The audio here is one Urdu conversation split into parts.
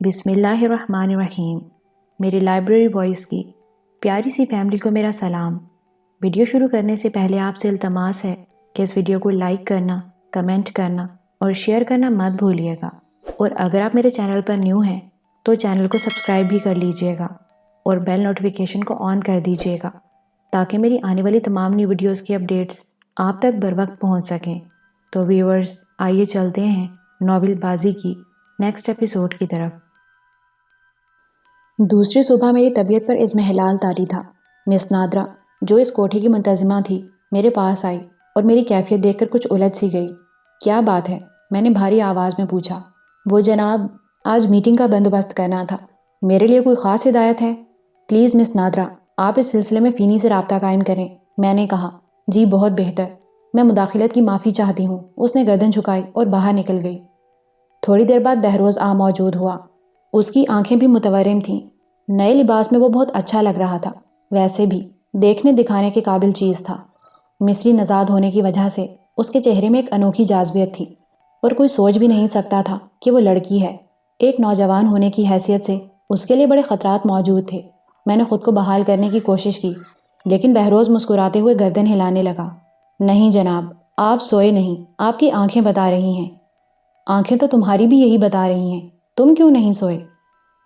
بسم اللہ الرحمن الرحیم۔ میری لائبریری وائس کی پیاری سی فیملی کو میرا سلام۔ ویڈیو شروع کرنے سے پہلے آپ سے التماس ہے کہ اس ویڈیو کو لائک کرنا، کمنٹ کرنا اور شیئر کرنا مت بھولیے گا، اور اگر آپ میرے چینل پر نیو ہیں تو چینل کو سبسکرائب بھی کر لیجئے گا اور بیل نوٹیفیکیشن کو آن کر دیجئے گا تاکہ میری آنے والی تمام نیو ویڈیوز کی اپڈیٹس آپ تک بر وقت پہنچ سکیں۔ تو ویورز، آئیے چلتے ہیں ناول بازی کی نیکسٹ ایپیسوڈ کی طرف۔ دوسری صبح میری طبیعت پر اضمحلال طاری تھا۔ مس نادرا، جو اس کوٹھے کی منتظمہ تھی، میرے پاس آئی اور میری کیفیت دیکھ کر کچھ الجھ سی گئی۔ کیا بات ہے؟ میں نے بھاری آواز میں پوچھا۔ وہ جناب، آج میٹنگ کا بندوبست کرنا تھا۔ میرے لیے کوئی خاص ہدایت ہے؟ پلیز مس نادرا، آپ اس سلسلے میں فینی سے رابطہ قائم کریں، میں نے کہا۔ جی بہت بہتر، میں مداخلت کی معافی چاہتی ہوں۔ اس نے گردن جھکائی اور باہر نکل گئی۔ تھوڑی دیر بعد بہروز موجود ہوا۔ اس کی آنکھیں بھی متورم تھیں۔ نئے لباس میں وہ بہت اچھا لگ رہا تھا۔ ویسے بھی دیکھنے دکھانے کے قابل چیز تھا۔ مصری نژاد ہونے کی وجہ سے اس کے چہرے میں ایک انوکھی جاذبیت تھی، اور کوئی سوچ بھی نہیں سکتا تھا کہ وہ لڑکی ہے۔ ایک نوجوان ہونے کی حیثیت سے اس کے لیے بڑے خطرات موجود تھے۔ میں نے خود کو بحال کرنے کی کوشش کی، لیکن بہروز مسکراتے ہوئے گردن ہلانے لگا۔ نہیں جناب، آپ سوئے نہیں، آپ کی آنکھیں بتا رہی ہیں۔ آنکھیں تو تمہاری بھی یہی بتا رہی ہیں، تم کیوں نہیں سوئے؟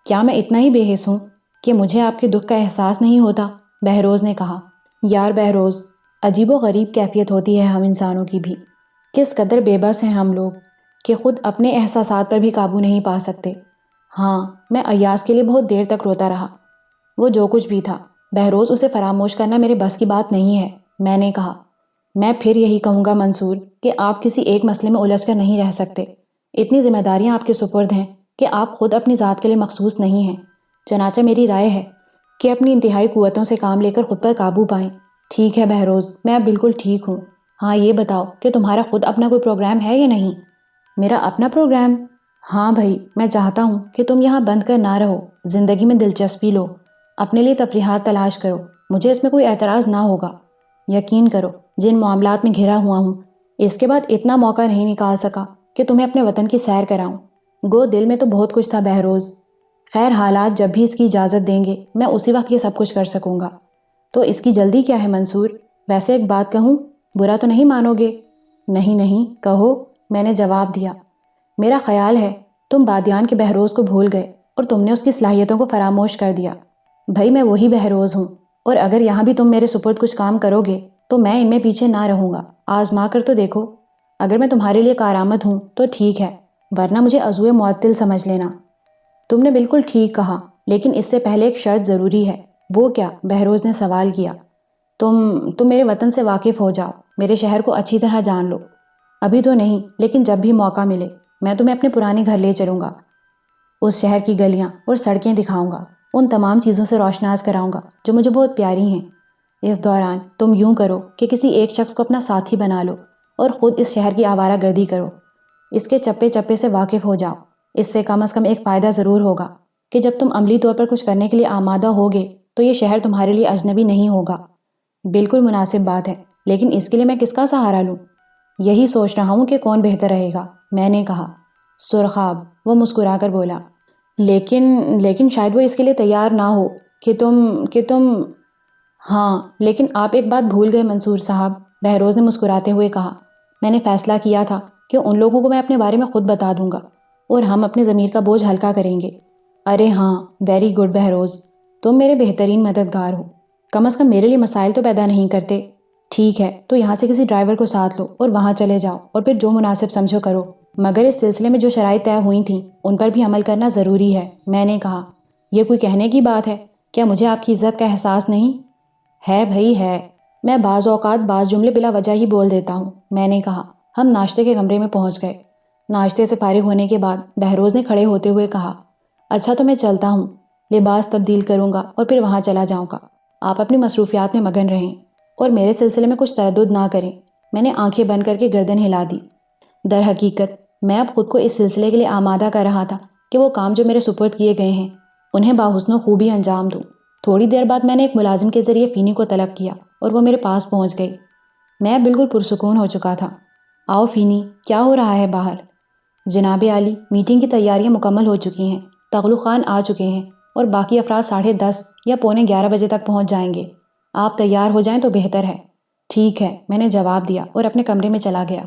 کیا میں اتنا ہی بے حس ہوں کہ مجھے آپ کے دکھ کا احساس نہیں ہوتا؟ بہروز نے کہا۔ یار بہروز، عجیب و غریب کیفیت ہوتی ہے ہم انسانوں کی بھی۔ کس قدر بے بس ہیں ہم لوگ کہ خود اپنے احساسات پر بھی قابو نہیں پا سکتے۔ ہاں، میں ایاز کے لیے بہت دیر تک روتا رہا۔ وہ جو کچھ بھی تھا بہروز، اسے فراموش کرنا میرے بس کی بات نہیں ہے، میں نے کہا۔ میں پھر یہی کہوں گا منصور کہ آپ کسی ایک مسئلے میں الجھ کر نہیں رہ سکتے۔ اتنی ذمہ داریاں آپ کے سپرد ہیں کہ آپ خود اپنی ذات کے لیے مخصوص نہیں ہیں۔ چنانچہ میری رائے ہے کہ اپنی انتہائی قوتوں سے کام لے کر خود پر قابو پائیں۔ ٹھیک ہے بہروز، میں اب بالکل ٹھیک ہوں۔ ہاں یہ بتاؤ کہ تمہارا خود اپنا کوئی پروگرام ہے یا نہیں؟ میرا اپنا پروگرام؟ ہاں بھائی، میں چاہتا ہوں کہ تم یہاں بند کر نہ رہو، زندگی میں دلچسپی لو، اپنے لیے تفریحات تلاش کرو۔ مجھے اس میں کوئی اعتراض نہ ہوگا۔ یقین کرو، جن معاملات میں گھرا ہوا ہوں، اس کے بعد اتنا موقع نہیں نکال سکا کہ تمہیں اپنے وطن کی سیر کراؤں۔ گو دل میں تو بہت کچھ تھا بہروز۔ خیر، حالات جب بھی اس کی اجازت دیں گے، میں اسی وقت یہ سب کچھ کر سکوں گا۔ تو اس کی جلدی کیا ہے منصور؟ ویسے ایک بات کہوں، برا تو نہیں مانو گے؟ نہیں نہیں، کہو، میں نے جواب دیا۔ میرا خیال ہے تم بادیان کے بہروز کو بھول گئے اور تم نے اس کی صلاحیتوں کو فراموش کر دیا۔ بھائی میں وہی بہروز ہوں، اور اگر یہاں بھی تم میرے سپرد کچھ کام کرو گے تو میں ان میں پیچھے نہ رہوں گا۔ آزما کر تو دیکھو، اگر میں تمہارے لیے کارآمد ہوں تو ٹھیک ہے، ورنہ مجھے عضو معطل سمجھ لینا۔ تم نے بالکل ٹھیک کہا، لیکن اس سے پہلے ایک شرط ضروری ہے۔ وہ کیا؟ بہروز نے سوال کیا۔ تم میرے وطن سے واقف ہو جاؤ، میرے شہر کو اچھی طرح جان لو۔ ابھی تو نہیں، لیکن جب بھی موقع ملے میں تمہیں اپنے پرانے گھر لے چلوں گا۔ اس شہر کی گلیاں اور سڑکیں دکھاؤں گا، ان تمام چیزوں سے روشناس کراؤں گا جو مجھے بہت پیاری ہیں۔ اس دوران تم یوں کرو کہ کسی ایک شخص کو اپنا ساتھی بنا لو اور خود اس شہر کی آوارہ گردی کرو۔ اس کے چپے چپے سے واقف ہو جاؤ۔ اس سے کم از کم ایک فائدہ ضرور ہوگا کہ جب تم عملی طور پر کچھ کرنے کے لیے آمادہ ہوگے تو یہ شہر تمہارے لیے اجنبی نہیں ہوگا۔ بالکل مناسب بات ہے، لیکن اس کے لیے میں کس کا سہارا لوں؟ یہی سوچ رہا ہوں کہ کون بہتر رہے گا، میں نے کہا۔ سرخاب، وہ مسکرا کر بولا۔ لیکن شاید وہ اس کے لیے تیار نہ ہو کہ تم ہاں، لیکن آپ ایک بات بھول گئے منصور صاحب، بہروز نے مسکراتے ہوئے کہا۔ میں نے فیصلہ کیا تھا کہ ان لوگوں کو میں اپنے بارے میں خود بتا دوں گا اور ہم اپنے ضمیر کا بوجھ ہلکا کریں گے۔ ارے ہاں، ویری گڈ بہروز، تم میرے بہترین مددگار ہو، کم از کم میرے لیے مسائل تو پیدا نہیں کرتے۔ ٹھیک ہے، تو یہاں سے کسی ڈرائیور کو ساتھ لو اور وہاں چلے جاؤ، اور پھر جو مناسب سمجھو کرو، مگر اس سلسلے میں جو شرائط طے ہوئی تھیں ان پر بھی عمل کرنا ضروری ہے، میں نے کہا۔ یہ کوئی کہنے کی بات ہے؟ کیا مجھے آپ کی عزت کا احساس نہیں ہے؟ بھائی ہے، میں بعض اوقات بعض جملے بلا وجہ ہی بول دیتا ہوں، میں نے کہا۔ ہم ناشتے کے کمرے میں پہنچ گئے۔ ناشتے سے فارغ ہونے کے بعد بہروز نے کھڑے ہوتے ہوئے کہا، اچھا تو میں چلتا ہوں، لباس تبدیل کروں گا اور پھر وہاں چلا جاؤں گا۔ آپ اپنی مصروفیات میں مگن رہیں اور میرے سلسلے میں کچھ تردد نہ کریں۔ میں نے آنکھیں بند کر کے گردن ہلا دی۔ در حقیقت میں اب خود کو اس سلسلے کے لیے آمادہ کر رہا تھا کہ وہ کام جو میرے سپرد کیے گئے ہیں انہیں باحسن و خوبی انجام دوں۔ تھوڑی دیر بعد میں نے ایک ملازم کے ذریعے فینی کو طلب کیا اور وہ میرے پاس پہنچ گئی۔ میں اب بالکل پرسکون ہو چکا تھا۔ آؤ فینی، کیا ہو رہا ہے باہر؟ جناب عالی، میٹنگ کی تیاریاں مکمل ہو چکی ہیں، تغلق خان آ چکے ہیں اور باقی افراد 10:30 یا 10:45 بجے تک پہنچ جائیں گے۔ آپ تیار ہو جائیں تو بہتر ہے۔ ٹھیک ہے، میں نے جواب دیا اور اپنے کمرے میں چلا گیا۔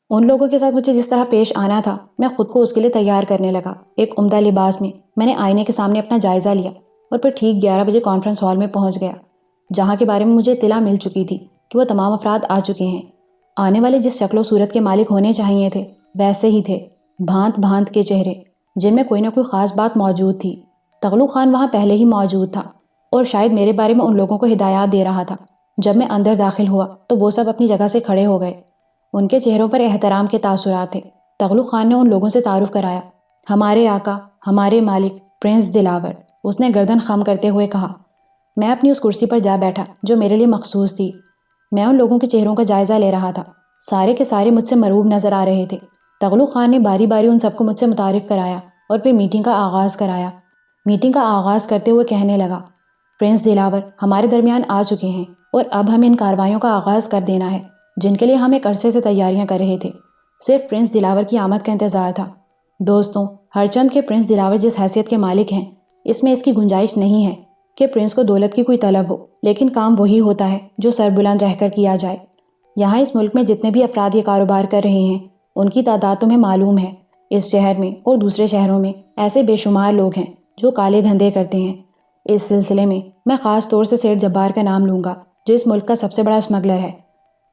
ان لوگوں کے ساتھ مجھے جس طرح پیش آنا تھا میں خود کو اس کے لیے تیار کرنے لگا۔ ایک عمدہ لباس میں نے آئینے کے سامنے اپنا جائزہ لیا اور پھر ٹھیک 11 بجے کانفرنس ہال میں پہنچ گیا، جہاں کے بارے میں مجھے اطلاع مل چکی تھی کہ وہ تمام افراد آ چکے ہیں۔ آنے والے جس شکل و صورت کے مالک ہونے چاہیے تھے ویسے ہی تھے، بھانت بھانت کے چہرے جن میں کوئی نہ کوئی خاص بات موجود تھی۔ تغلق خان وہاں پہلے ہی موجود تھا اور شاید میرے بارے میں ان لوگوں کو ہدایات دے رہا تھا۔ جب میں اندر داخل ہوا تو وہ سب اپنی جگہ سے کھڑے ہو گئے۔ ان کے چہروں پر احترام کے تاثرات تھے۔ تغلق خان نے ان لوگوں سے تعارف کرایا۔ ہمارے آقا، ہمارے مالک پرنس دلاور، اس نے گردن خم کرتے ہوئے کہا۔ میں اپنی اس کرسی پر جا بیٹھا جو میرے لیے مخصوص تھی۔ میں ان لوگوں کے چہروں کا جائزہ لے رہا تھا۔ سارے کے سارے مجھ سے مرعوب نظر آ رہے تھے۔ تغلق خان نے باری باری ان سب کو مجھ سے متعارف کرایا اور پھر میٹنگ کا آغاز کرایا۔ میٹنگ کا آغاز کرتے ہوئے کہنے لگا، پرنس دلاور ہمارے درمیان آ چکے ہیں اور اب ہمیں ان کارروائیوں کا آغاز کر دینا ہے جن کے لیے ہم ایک عرصے سے تیاریاں کر رہے تھے۔ صرف پرنس دلاور کی آمد کا انتظار تھا۔ دوستوں، ہر چند کے پرنس دلاور جس حیثیت کے مالک ہیں، اس میں اس کی گنجائش نہیں ہے کہ پرنس کو دولت کی کوئی طلب ہو، لیکن کام وہی ہوتا ہے جو سربلند رہ کر کیا جائے۔ یہاں اس ملک میں جتنے بھی افراد یہ کاروبار کر رہے ہیں ان کی تعداد تمہیں معلوم ہے۔ اس شہر میں اور دوسرے شہروں میں ایسے بے شمار لوگ ہیں جو کالے دھندے کرتے ہیں۔ اس سلسلے میں خاص طور سے سیٹھ جبار کا نام لوں گا جو اس ملک کا سب سے بڑا اسمگلر ہے۔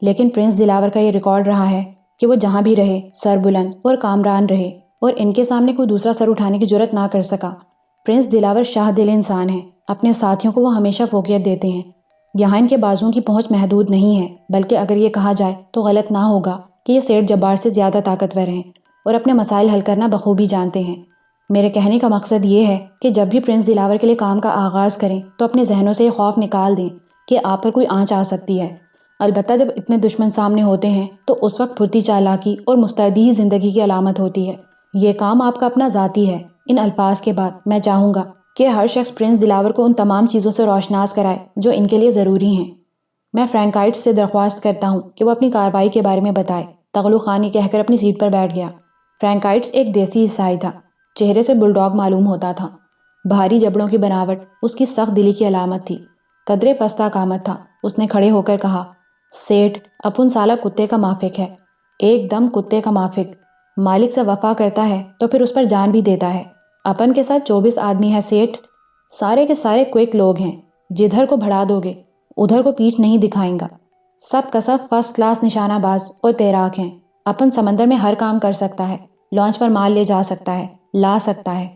لیکن پرنس دلاور کا یہ ریکارڈ رہا ہے کہ وہ جہاں بھی رہے سربلند اور کامران رہے اور ان کے سامنے کوئی دوسرا سر اٹھانے کی جرت نہ کر سکا۔ پرنس دلاور شاہ دل انسان ہے۔ اپنے ساتھیوں کو وہ ہمیشہ فوقیت دیتے ہیں۔ یہاں ان کے بازوؤں کی پہنچ محدود نہیں ہے، بلکہ اگر یہ کہا جائے تو غلط نہ ہوگا کہ یہ سیٹھ جبار سے زیادہ طاقتور ہیں اور اپنے مسائل حل کرنا بخوبی جانتے ہیں۔ میرے کہنے کا مقصد یہ ہے کہ جب بھی پرنس دلاور کے لیے کام کا آغاز کریں تو اپنے ذہنوں سے یہ خوف نکال دیں کہ آپ پر کوئی آنچ آ سکتی ہے۔ البتہ جب اتنے دشمن سامنے ہوتے ہیں تو اس وقت پھرتی چالاکی اور مستعدی ہی زندگی کی علامت ہوتی ہے۔ یہ کام آپ کا اپنا ذاتی ہے۔ ان الفاظ کے بعد میں چاہوں گا کہ ہر شخص پرنس دلاور کو ان تمام چیزوں سے روشناس کرائے جو ان کے لیے ضروری ہیں۔ میں فرینکائٹس سے درخواست کرتا ہوں کہ وہ اپنی کارروائی کے بارے میں بتائے۔ تغلق خان یہ کہہ کر اپنی سیٹ پر بیٹھ گیا۔ فرینکائٹس ایک دیسی عیسائی تھا، چہرے سے بلڈاگ معلوم ہوتا تھا۔ بھاری جبڑوں کی بناوٹ اس کی سخت دلی کی علامت تھی۔ قدرے پستہ قامت تھا۔ اس نے کھڑے ہو کر کہا، سیٹھ اپن سالہ کتے کا مافک ہے، ایک دم کتے کا مافک۔ مالک سے وفا کرتا ہے تو پھر اس پر جان بھی دیتا ہے۔ اپن کے ساتھ 24 آدمی ہے سیٹھ، سارے کے سارے کوئک لوگ ہیں۔ جدھر کو بڑھا دو گے ادھر کو پیٹھ نہیں دکھائیں گا۔ سب کا سب فرسٹ کلاس نشانہ باز اور تیراک ہیں۔ اپن سمندر میں ہر کام کر سکتا ہے، لانچ پر مال لے جا سکتا ہے، لا سکتا ہے۔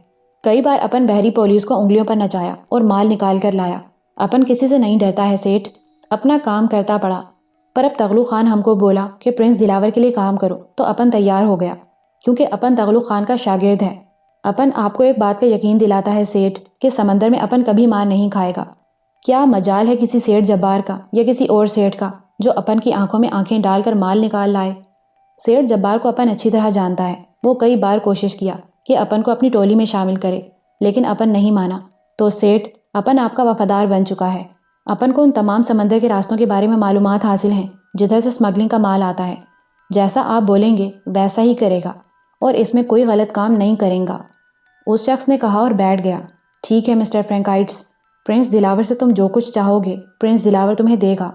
کئی بار اپن بحری پولیس کو انگلیوں پر نچایا اور مال نکال کر لایا۔ اپن کسی سے نہیں ڈرتا ہے سیٹھ، اپنا کام کرتا پڑا۔ پر اب تغلق خان ہم کو بولا کہ پرنس دلاور کے لیے کام کرو تو اپن تیار ہو گیا، کیونکہ اپن تغلق خان کا شاگرد ہے۔ اپن آپ کو ایک بات کا یقین دلاتا ہے سیٹھ کہ سمندر میں اپن کبھی مار نہیں کھائے گا۔ کیا مجال ہے کسی سیٹھ جبار کا یا کسی اور سیٹھ کا جو اپن کی آنکھوں میں آنکھیں ڈال کر مال نکال لائے۔ سیٹھ جبار کو اپن اچھی طرح جانتا ہے۔ وہ کئی بار کوشش کیا کہ اپن کو اپنی ٹولی میں شامل کرے، لیکن اپن نہیں مانا۔ تو سیٹھ اپن آپ کا وفادار بن چکا ہے۔ اپن کو ان تمام سمندر کے راستوں کے بارے میں معلومات حاصل ہیں جدھر سے اسمگلنگ کا مال آتا ہے۔ جیسا آپ بولیں گے ویسا ہی کرے گا اور اس میں کوئی غلط کام نہیں کریں گا۔ اس شخص نے کہا اور بیٹھ گیا۔ ٹھیک ہے مسٹر فرینکائٹس، پرنس دلاور سے تم جو کچھ چاہو گے پرنس دلاور تمہیں دے گا۔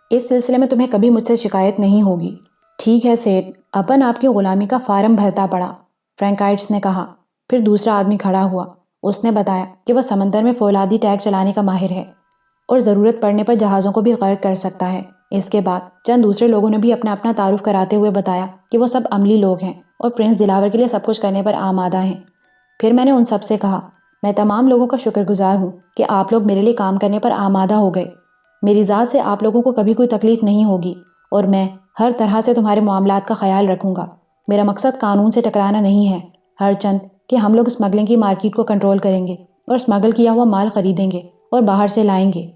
اس سلسلے میں تمہیں کبھی مجھ سے شکایت نہیں ہوگی۔ ٹھیک ہے سیٹھ، اپن آپ کی غلامی کا فارم بھرتا پڑا، فرینکائٹس نے کہا۔ پھر دوسرا آدمی کھڑا ہوا۔ اس نے بتایا کہ وہ سمندر میں فولادی ٹینک چلانے کا ماہر ہے اور ضرورت پڑنے پر جہازوں کو بھی غرق کر سکتا ہے۔ اس کے بعد چند دوسرے لوگوں نے بھی اپنا اپنا تعارف کراتے ہوئے بتایا کہ وہ سب عملی لوگ ہیں اور پرنس دلاور کے لیے سب کچھ کرنے پر آمادہ ہیں۔ پھر میں نے ان سب سے کہا، میں تمام لوگوں کا شکر گزار ہوں کہ آپ لوگ میرے لیے کام کرنے پر آمادہ ہو گئے۔ میری ذات سے آپ لوگوں کو کبھی کوئی تکلیف نہیں ہوگی اور میں ہر طرح سے تمہارے معاملات کا خیال رکھوں گا۔ میرا مقصد قانون سے ٹکرانا نہیں ہے، ہر چند کہ ہم لوگ اسمگلنگ کی مارکیٹ کو کنٹرول کریں گے اور اسمگل کیا ہوا مال خریدیں گے اور باہر سے لائیں گے۔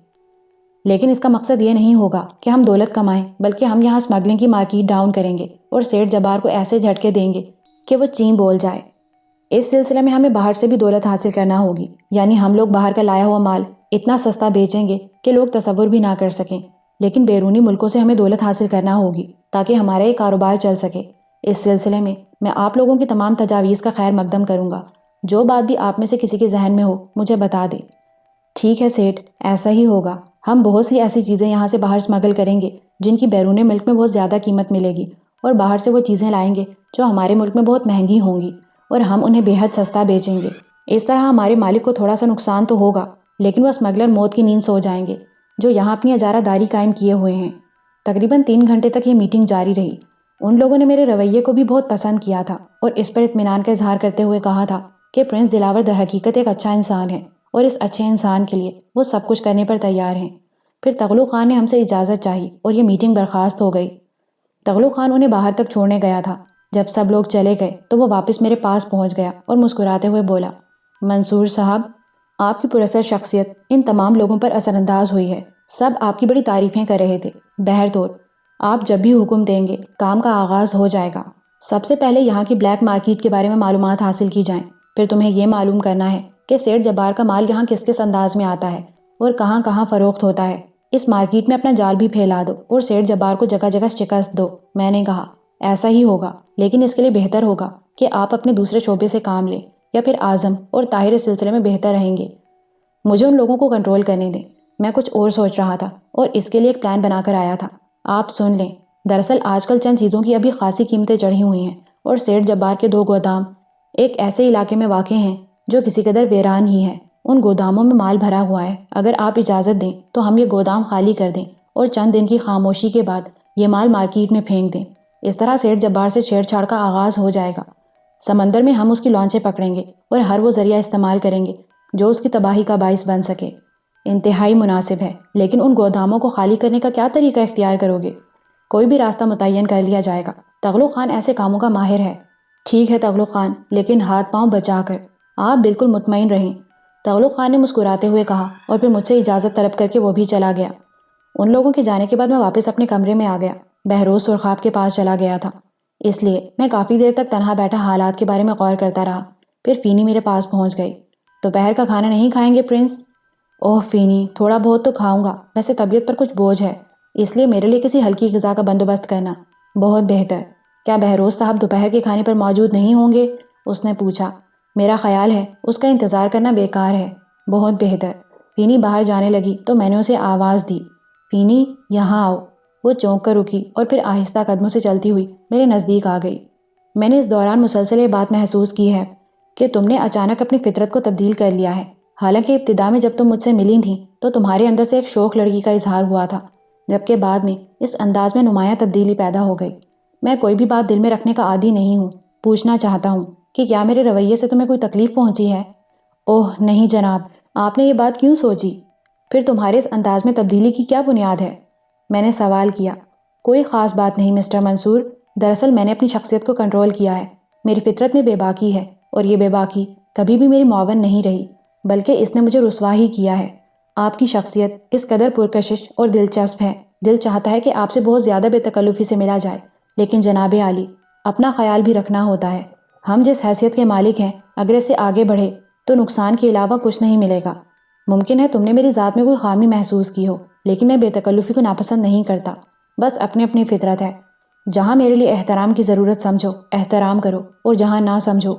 لیکن اس کا مقصد یہ نہیں ہوگا کہ ہم دولت کمائیں، بلکہ ہم یہاں اسمگلنگ کی مارکیٹ ڈاؤن کریں گے اور سیٹھ جبار کو ایسے جھٹکے دیں گے کہ وہ چین بول جائے۔ اس سلسلے میں ہمیں باہر سے بھی دولت حاصل کرنا ہوگی، یعنی ہم لوگ باہر کا لایا ہوا مال اتنا سستا بیچیں گے کہ لوگ تصور بھی نہ کر سکیں۔ لیکن بیرونی ملکوں سے ہمیں دولت حاصل کرنا ہوگی تاکہ ہمارا یہ کاروبار چل سکے۔ اس سلسلے میں آپ لوگوں کی تمام تجاویز کا خیر مقدم کروں گا۔ جو بات بھی آپ میں سے کسی کے ذہن میں ہو مجھے بتا دیں۔ ٹھیک ہے سیٹھ، ایسا ہی ہوگا۔ ہم بہت سی ایسی چیزیں یہاں سے باہر اسمگل کریں گے جن کی بیرون ملک میں بہت زیادہ قیمت ملے گی، اور باہر سے وہ چیزیں لائیں گے جو ہمارے ملک میں بہت مہنگی ہوں گی، اور ہم انہیں بے حد سستا بیچیں گے۔ اس طرح ہمارے مالک کو تھوڑا سا نقصان تو ہوگا، لیکن وہ اسمگلر موت کی نیند سو جائیں گے جو یہاں اپنی اجارہ داری قائم کیے ہوئے ہیں۔ تقریباً 3 گھنٹے تک یہ میٹنگ جاری رہی۔ ان لوگوں نے میرے رویے کو بھی بہت پسند کیا تھا اور اس پر اطمینان کا اظہار کرتے ہوئے کہا تھا کہ پرنس دلاور در حقیقت ایک اچھا انسان ہے، اور اس اچھے انسان کے لیے وہ سب کچھ کرنے پر تیار ہیں۔ پھر تغلق خان نے ہم سے اجازت چاہی اور یہ میٹنگ برخاست ہو گئی۔ تغلق خان انہیں باہر تک چھوڑنے گیا تھا۔ جب سب لوگ چلے گئے تو وہ واپس میرے پاس پہنچ گیا اور مسکراتے ہوئے بولا، منصور صاحب، آپ کی پراثر شخصیت ان تمام لوگوں پر اثر انداز ہوئی ہے۔ سب آپ کی بڑی تعریفیں کر رہے تھے۔ بہرطور آپ جب بھی حکم دیں گے کام کا آغاز ہو جائے گا۔ سب سے پہلے یہاں کی بلیک مارکیٹ کے بارے میں معلومات حاصل کی جائیں۔ پھر تمہیں یہ معلوم کرنا ہے کہ سیٹھ جبار کا مال یہاں کس کس انداز میں آتا ہے اور کہاں کہاں فروخت ہوتا ہے۔ اس مارکیٹ میں اپنا جال بھی پھیلا دو اور سیٹھ جبار کو جگہ جگہ شکست دو۔ میں نے کہا، ایسا ہی ہوگا، لیکن اس کے لیے بہتر ہوگا کہ آپ اپنے دوسرے شعبے سے کام لیں، یا پھر اعظم اور طاہر اس سلسلے میں بہتر رہیں گے۔ مجھے ان لوگوں کو کنٹرول کرنے دیں۔ میں کچھ اور سوچ رہا تھا اور اس کے لیے ایک پلان بنا کر آیا تھا۔ آپ سن لیں، دراصل آج کل چند چیزوں کی ابھی خاصی قیمتیں چڑھی ہوئی ہیں، اور سیٹھ جبار کے 2 گودام ایک ایسے علاقے میں واقع ہیں جو کسی قدر ویران ہی ہے۔ ان گوداموں میں مال بھرا ہوا ہے۔ اگر آپ اجازت دیں تو ہم یہ گودام خالی کر دیں اور چند دن کی خاموشی کے بعد یہ مال مارکیٹ میں پھینک دیں۔ اس طرح سیٹھ جبار سے چھیڑ چھاڑ کا آغاز ہو جائے گا۔ سمندر میں ہم اس کی لانچیں پکڑیں گے اور ہر وہ ذریعہ استعمال کریں گے جو اس کی تباہی کا باعث بن سکے۔ انتہائی مناسب ہے، لیکن ان گوداموں کو خالی کرنے کا کیا طریقہ اختیار کرو گے؟ کوئی بھی راستہ متعین کر لیا جائے گا۔ تغلق خان ایسے کاموں کا ماہر ہے۔ ٹھیک ہے تغلق خان، لیکن ہاتھ پاؤں بچا کر۔ آپ بالکل مطمئن رہیں، تغلق خان نے مسکراتے ہوئے کہا، اور پھر مجھ سے اجازت طلب کر کے وہ بھی چلا گیا۔ ان لوگوں کے جانے کے بعد میں واپس اپنے کمرے میں آ گیا۔ بہروز سرخاب کے پاس چلا گیا تھا، اس لیے میں کافی دیر تک تنہا بیٹھا حالات کے بارے میں غور کرتا رہا۔ پھر فینی میرے پاس پہنچ گئی۔ دوپہر کا کھانا نہیں کھائیں گے پرنس؟ اوہ فینی، تھوڑا بہت تو کھاؤں گا، ویسے طبیعت پر کچھ بوجھ ہے، اس لیے میرے لیے کسی ہلکی غذا کا بندوبست کرنا۔ بہت بہتر۔ کیا بہروز صاحب دوپہر کے کھانے پر موجود نہیں ہوں گے؟ اس نے پوچھا۔ میرا خیال ہے اس کا انتظار کرنا بیکار ہے۔ بہت بہتر۔ فینی باہر جانے لگی تو میں نے اسے آواز دی، فینی یہاں آؤ۔ وہ چونک کر رکی اور پھر آہستہ قدموں سے چلتی ہوئی میرے نزدیک آ گئی۔ میں نے اس دوران مسلسل یہ بات محسوس کی ہے کہ تم نے اچانک اپنی فطرت کو تبدیل کر لیا ہے۔ حالانکہ ابتدا میں جب تم مجھ سے ملی تھیں تو تمہارے اندر سے ایک شوخ لڑکی کا اظہار ہوا تھا، جبکہ بعد میں اس انداز میں نمایاں تبدیلی پیدا ہو گئی۔ میں کوئی بھی بات دل میں رکھنے کا عادی نہیں ہوں۔ پوچھنا چاہتا ہوں کہ کیا میرے رویے سے تمہیں کوئی تکلیف پہنچی ہے؟ اوہ نہیں جناب، آپ نے یہ بات کیوں سوچی؟ پھر تمہارے اس انداز میں تبدیلی کی کیا بنیاد ہے؟ میں نے سوال کیا۔ کوئی خاص بات نہیں مسٹر منصور، دراصل میں نے اپنی شخصیت کو کنٹرول کیا ہے۔ میری فطرت میں بے باکی ہے، اور یہ بے باکی کبھی بھی میری معاون نہیں رہی، بلکہ اس نے مجھے رسوا ہی کیا ہے۔ آپ کی شخصیت اس قدر پرکشش اور دلچسپ ہے، دل چاہتا ہے کہ آپ سے بہت زیادہ بے تکلفی سے ملا جائے، لیکن جناب عالی، اپنا خیال بھی رکھنا ہوتا ہے۔ ہم جس حیثیت کے مالک ہیں، اگر اس سے آگے بڑھے تو نقصان کے علاوہ کچھ نہیں ملے گا۔ ممکن ہے تم نے میری ذات میں کوئی خامی محسوس کی ہو، لیکن میں بے تکلفی کو ناپسند نہیں کرتا۔ بس اپنی اپنی فطرت ہے۔ جہاں میرے لیے احترام کی ضرورت سمجھو احترام کرو، اور جہاں نہ سمجھو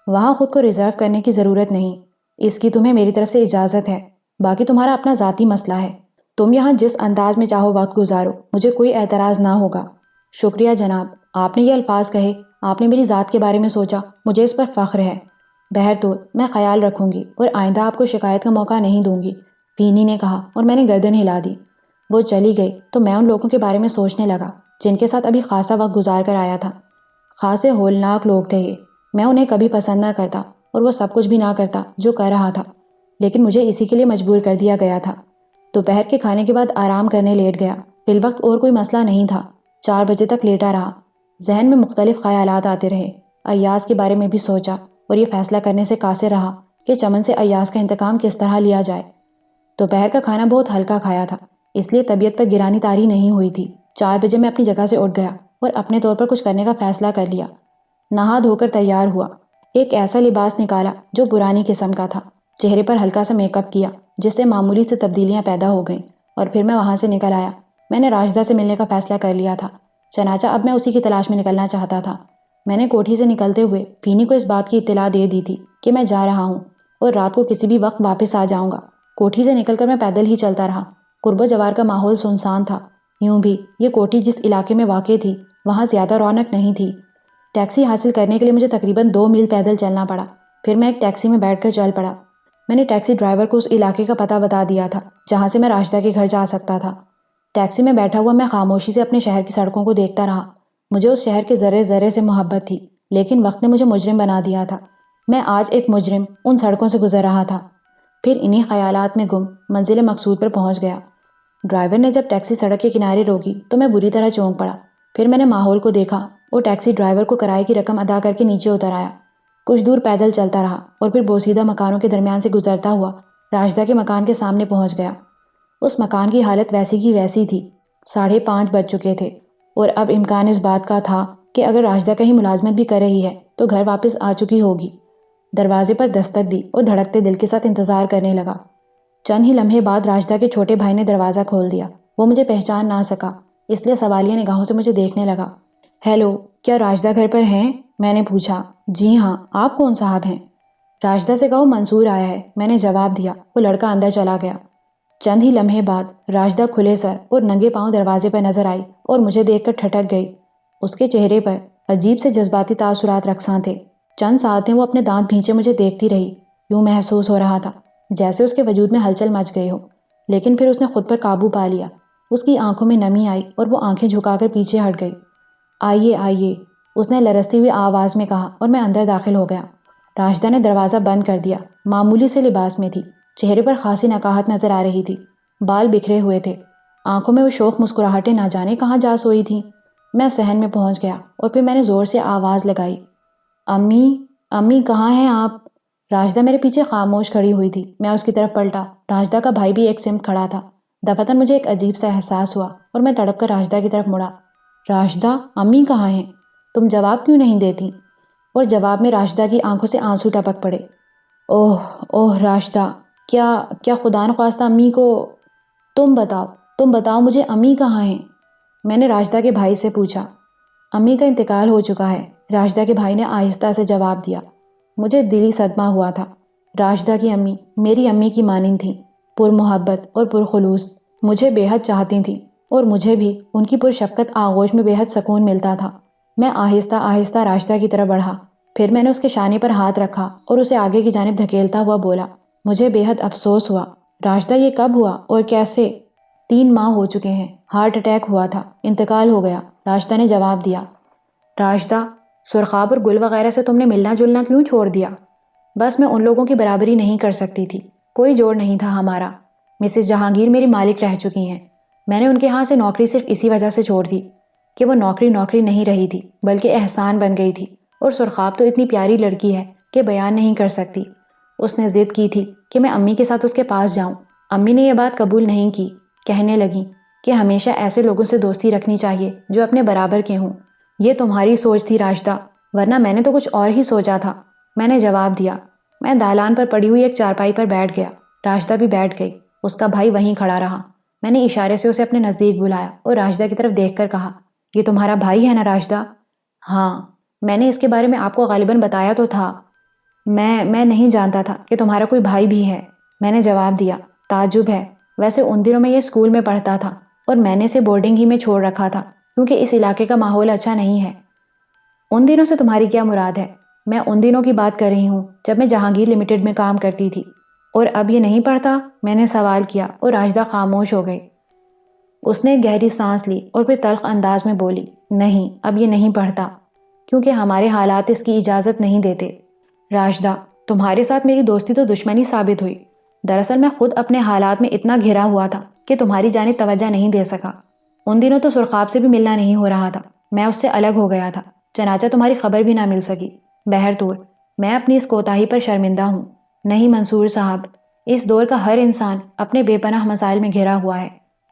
وہاں خود کو ریزرو کرنے کی ضرورت نہیں۔ اس کی تمہیں میری طرف سے اجازت ہے، باقی تمہارا اپنا ذاتی مسئلہ ہے۔ تم یہاں جس انداز میں چاہو وقت گزارو، مجھے کوئی اعتراض نہ ہوگا۔ شکریہ جناب، آپ نے یہ الفاظ کہے، آپ نے میری ذات کے بارے میں سوچا، مجھے اس پر فخر ہے۔ بہرطور میں خیال رکھوں گی اور آئندہ آپ کو شکایت کا موقع نہیں دوں گی، فینی نے کہا، اور میں نے گردن ہلا دی۔ وہ چلی گئی تو میں ان لوگوں کے بارے میں سوچنے لگا جن کے ساتھ ابھی خاصا وقت گزار کر آیا تھا۔ خاصے ہولناک لوگ تھے یہ، میں انہیں کبھی پسند نہ کرتا اور وہ سب کچھ بھی نہ کرتا جو کر رہا تھا، لیکن مجھے اسی کے لیے مجبور کر دیا گیا تھا۔ دوپہر کے کھانے کے بعد آرام کرنے لیٹ گیا۔ فی الوقت اور کوئی مسئلہ نہیں تھا۔ 4 بجے تک لیٹا رہا۔ ذہن میں مختلف خیالات آتے رہے۔ ایاز کے بارے میں بھی سوچا اور یہ فیصلہ کرنے سے قاصر رہا کہ چمن سے ایاز کا انتقام کس طرح لیا جائے۔ دوپہر کا کھانا بہت ہلکا کھایا تھا، اس لیے طبیعت پر گرانی طاری نہیں ہوئی تھی۔ 4 بجے میں اپنی جگہ سے اٹھ گیا اور اپنے طور پر کچھ کرنے کا فیصلہ کر لیا۔ نہا دھو کر تیار ہوا، ایک ایسا لباس نکالا جو پرانی قسم کا تھا، چہرے پر ہلکا سا میک اپ کیا جس سے معمولی سے تبدیلیاں پیدا ہو گئیں، اور پھر میں وہاں سے نکل آیا۔ میں نے راشدہ سے ملنے کا فیصلہ کر لیا تھا، چنانچہ اب میں اسی کی تلاش میں نکلنا چاہتا تھا۔ میں نے کوٹھی سے نکلتے ہوئے بھینی کو اس بات کی اطلاع دے دی تھی کہ میں جا رہا ہوں اور رات کو کسی بھی وقت واپس آ جاؤں گا۔ کوٹھی سے نکل کر میں پیدل ہی چلتا رہا۔ قرب و جوار کا ماحول سنسان تھا۔ یوں بھی یہ کوٹھی جس علاقے میں واقع تھی وہاں زیادہ رونق نہیں تھی۔ ٹیکسی حاصل کرنے کے لیے مجھے تقریباً 2 میل پیدل چلنا پڑا۔ پھر میں ایک ٹیکسی میں بیٹھ کر چل پڑا۔ میں نے ٹیکسی ڈرائیور کو اس علاقے کا پتہ بتا دیا تھا جہاں سے میں راشدہ کے گھر جا سکتا تھا۔ ٹیکسی میں بیٹھا ہوا میں خاموشی سے اپنے شہر کی سڑکوں کو دیکھتا رہا۔ مجھے اس شہر کے ذرے ذرے سے محبت تھی، لیکن وقت نے مجھے مجرم بنا دیا تھا۔ میں آج ایک مجرم ان سڑکوں سے گزر رہا تھا۔ پھر انہی خیالات میں گم منزل مقصود پر پہنچ گیا۔ ڈرائیور نے جب ٹیکسی سڑک کے کنارے روکی تو میں بری طرح چونک پڑا۔ پھر میں نے ماحول کو دیکھا اور ٹیکسی ڈرائیور کو کرائے کی رقم ادا کر کے نیچے اتر آیا۔ کچھ دور پیدل چلتا رہا اور پھر بوسیدہ مکانوں کے درمیان سے گزرتا ہوا راشدہ کے مکان کے سامنے پہنچ گیا۔ اس مکان کی حالت ویسی کی ویسی تھی۔ 5:30 بج چکے تھے اور اب امکان اس بات کا تھا کہ اگر راشدہ کہیں ملازمت بھی کر رہی ہے تو گھر واپس آ چکی ہوگی۔ دروازے پر دستک دی اور دھڑکتے دل کے ساتھ انتظار کرنے لگا۔ چند ہی لمحے بعد راشدہ کے چھوٹے بھائی نے دروازہ کھول دیا۔ وہ مجھے پہچان نہ سکا، اس لیے سوالیہ نگاہوں سے مجھے دیکھنے لگا۔ ہیلو، کیا راشدہ گھر پر ہیں؟ میں نے پوچھا۔ جی ہاں، آپ کون صاحب ہیں؟ راشدہ سے کہو منصور آیا ہے، میں نے جواب دیا۔ وہ لڑکا اندر چلا گیا۔ چند ہی لمحے بعد راشدہ کھلے سر اور ننگے پاؤں دروازے پر نظر آئی اور مجھے دیکھ کر ٹھٹک گئی۔ اس کے چہرے پر عجیب سے جذباتی تاثرات رقصاں تھے۔ چند ساتیں وہ اپنے دانت بھینچے مجھے دیکھتی رہی۔ یوں محسوس ہو رہا تھا جیسے اس کے وجود میں ہلچل مچ گئی ہو، لیکن پھر اس نے خود پر قابو پا لیا۔ اس کی آنکھوں میں نمی آئی اور وہ آنکھیں جھکا کر پیچھے ہٹ گئی۔ آئیے آئیے، اس نے لرزتی ہوئی آواز میں کہا اور میں اندر داخل ہو گیا۔ راشدہ نے دروازہ بند کر دیا۔ معمولی سے لباس میں تھی، چہرے پر خاصی نقاہت نظر آ رہی تھی، بال بکھرے ہوئے تھے، آنکھوں میں وہ شوق مسکراہٹیں نہ جانے کہاں جا سوئی تھیں۔ میں صحن میں پہنچ گیا اور پھر میں نے زور سے آواز لگائی، امی، امی کہاں ہیں آپ؟ راشدہ میرے پیچھے خاموش کھڑی ہوئی تھی۔ میں اس کی طرف پلٹا۔ راشدہ کا بھائی بھی ایک سمت کھڑا تھا۔ دفعتاً مجھے ایک عجیب سا احساس ہوا اور میں تڑپ کر راشدہ کی طرف مڑا۔ راشدہ، امی کہاں ہیں؟ تم جواب کیوں نہیں دیتی؟ اور جواب میں راشدہ کی آنکھوں سے آنسو ٹپک پڑے۔ اوہ اوہ راشدہ، کیا خدا نخواستہ امی کو… تم بتاؤ مجھے امی کہاں ہیں؟ میں نے راشدہ کے بھائی سے پوچھا۔ امی کا انتقال ہو چکا ہے، راشدہ کے بھائی نے آہستہ سے جواب دیا۔ مجھے دلی صدمہ ہوا تھا۔ راشدہ کی امی میری امی کی مانند تھیں، پر محبت اور پرخلوص، مجھے بے حد چاہتی تھیں اور مجھے بھی ان کی پرشفقت آغوش میں بے حد سکون ملتا تھا۔ میں آہستہ آہستہ راشدہ کی طرف بڑھا۔ پھر میں نے اس کے شانے پر ہاتھ رکھا اور اسے آگے کی جانب دھکیلتا ہوا بولا، مجھے بے حد افسوس ہوا۔ راشدہ، یہ کب ہوا اور کیسے؟ 3 ماہ ہو چکے ہیں، ہارٹ اٹیک ہوا تھا، انتقال ہو گیا، راشدہ نے جواب دیا۔ راشدہ، سرخاب اور گل وغیرہ سے تم نے ملنا جلنا کیوں چھوڑ دیا؟ بس میں ان لوگوں کی برابری نہیں کر سکتی تھی، کوئی جوڑ نہیں تھا ہمارا۔ مسز جہانگیر میری مالک رہ چکی ہیں۔ میں نے ان کے ہاں سے نوکری صرف اسی وجہ سے چھوڑ دی کہ وہ نوکری نہیں رہی تھی بلکہ احسان بن گئی تھی، اور سرخاب تو اتنی پیاری لڑکی ہے کہ بیان نہیں کر سکتی۔ اس نے ضد کی تھی کہ میں امی کے ساتھ اس کے پاس جاؤں۔ امی نے یہ بات قبول نہیں کی، کہنے لگیں کہ ہمیشہ ایسے لوگوں سے دوستی رکھنی چاہیے جو اپنے برابر کے ہوں۔ یہ تمہاری سوچ تھی راشدہ، ورنہ میں نے تو کچھ اور ہی سوچا تھا، میں نے جواب دیا۔ میں دالان پر پڑی ہوئی ایک چارپائی پر بیٹھ گیا۔ راشدہ بھی بیٹھ گئی۔ اس کا بھائی وہیں کھڑا رہا۔ میں نے اشارے سے اسے اپنے نزدیک بلایا اور راشدہ کی طرف دیکھ کر کہا، یہ تمہارا بھائی ہے نا راشدہ؟ ہاں، میں نے اس کے بارے میں آپ کو غالباً بتایا تو تھا۔ میں نہیں جانتا تھا کہ تمہارا کوئی بھائی بھی ہے، میں نے جواب دیا۔ تعجب ہے، ویسے ان دنوں میں یہ اسکول میں پڑھتا تھا اور میں نے اسے بورڈنگ ہی میں چھوڑ رکھا تھا کیونکہ اس علاقے کا ماحول اچھا نہیں ہے۔ ان دنوں سے تمہاری کیا مراد ہے؟ میں ان دنوں کی بات کر رہی ہوں جب میں جہانگیر لمیٹڈ میں کام کرتی تھی۔ اور اب یہ نہیں پڑھتا؟ میں نے سوال کیا اور راشدہ خاموش ہو گئی۔ اس نے گہری سانس لی اور پھر تلخ انداز میں بولی، نہیں، اب یہ نہیں پڑھتا کیونکہ ہمارے حالات اس کی اجازت نہیں دیتے۔ راشدہ، تمہارے ساتھ میری دوستی تو دشمنی ثابت ہوئی۔ دراصل میں خود اپنے حالات میں اتنا گھرا ہوا تھا کہ تمہاری جانب توجہ نہیں دے سکا۔ ان دنوں تو سرخاب سے بھی ملنا نہیں ہو رہا تھا، میں اس سے الگ ہو گیا تھا، چنانچہ تمہاری خبر بھی نہ مل سکی۔ بہرطور میں اپنی اس کوتاہی پر شرمندہ ہوں۔ نہیں منصور صاحب، اس دور کا ہر انسان اپنے بے پناہ مسائل میں گھرا ہوا ہے،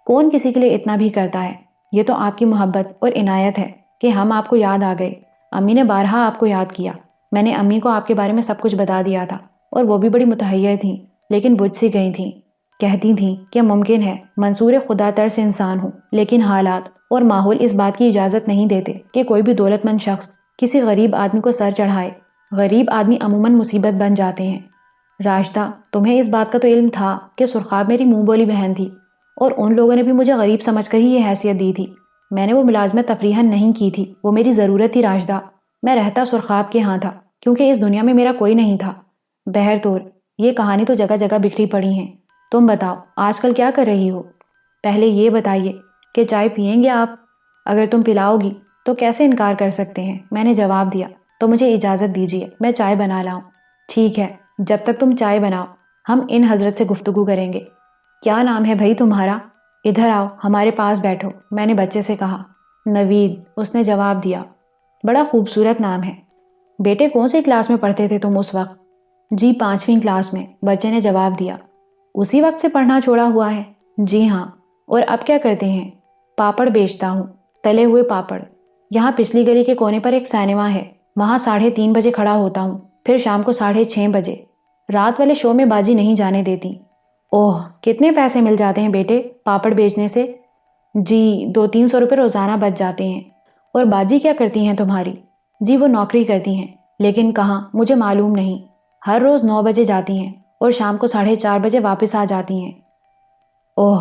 کون کسی کے لیے اتنا بھی کرتا ہے؟ یہ تو آپ کی محبت اور عنایت ہے کہ ہم آپ کو یاد آ گئے۔ امی نے بارہا آپ کو یاد کیا۔ میں نے امی کو آپ کے بارے میں سب کچھ بتا دیا تھا اور وہ بھی بڑی متحیر تھیں، لیکن بجھ سی گئی تھیں۔ کہتی تھیں کہ ممکن ہے منصور خدا ترس انسان ہوں، لیکن حالات اور ماحول اس بات کی اجازت نہیں دیتے کہ کوئی بھی دولت مند شخص کسی غریب آدمی کو سر چڑھائے۔ غریب آدمی عموماً مصیبت بن جاتے ہیں۔ راشدہ، تمہیں اس بات کا تو علم تھا کہ سرخاب میری منہ بولی بہن تھی، اور ان لوگوں نے بھی مجھے غریب سمجھ کر ہی یہ حیثیت دی تھی۔ میں نے وہ ملازمت تفریحاً نہیں کی تھی، وہ میری ضرورت تھی راشدہ۔ میں رہتا سرخاب کے ہاں تھا کیونکہ اس دنیا میں میرا کوئی نہیں تھا۔ بہرطور یہ کہانی تو جگہ جگہ بکھری پڑی ہیں۔ تم بتاؤ آج کل کیا کر رہی ہو؟ پہلے یہ بتائیے کہ چائے پئیں گے آپ؟ اگر تم پلاؤ گی تو کیسے انکار کر سکتے ہیں؟ میں نے جواب دیا۔ تو مجھے اجازت دیجیے میں چائے بنا لاؤں۔ ٹھیک ہے، جب تک تم چائے بناؤ ہم ان حضرت سے گفتگو کریں گے۔ کیا نام ہے بھائی تمہارا؟ ادھر آؤ ہمارے پاس بیٹھو، میں نے بچے سے کہا۔ نوید، اس نے جواب دیا۔ بڑا خوبصورت نام ہے۔ بیٹے کون سی کلاس میں پڑھتے تھے تم اس وقت؟ جی 5ویں کلاس میں، بچے نے جواب دیا۔ اسی وقت سے پڑھنا چھوڑا ہوا ہے؟ جی ہاں۔ اور اب کیا کرتے ہیں؟ پاپڑ بیچتا ہوں، تلے ہوئے پاپڑ۔ یہاں پچھلی گلی کے کونے پر ایک سینما ہے، وہاں 3:30 بجے کھڑا ہوتا ہوں، پھر شام کو 6:30 بجے۔ رات والے شو میں باجی نہیں جانے دیتی۔ اوہ، کتنے پیسے مل جاتے ہیں بیٹے پاپڑ بیچنے سے؟ جی 200-300 روپے روزانہ بچ جاتے ہیں۔ اور باجی کیا کرتی ہیں تمہاری؟ جی وہ نوکری کرتی ہیں، لیکن کہاں مجھے معلوم نہیں۔ ہر روز 9 بجے جاتی ہیں اور شام کو 4:30 بجے واپس آ جاتی ہیں۔ اوہ،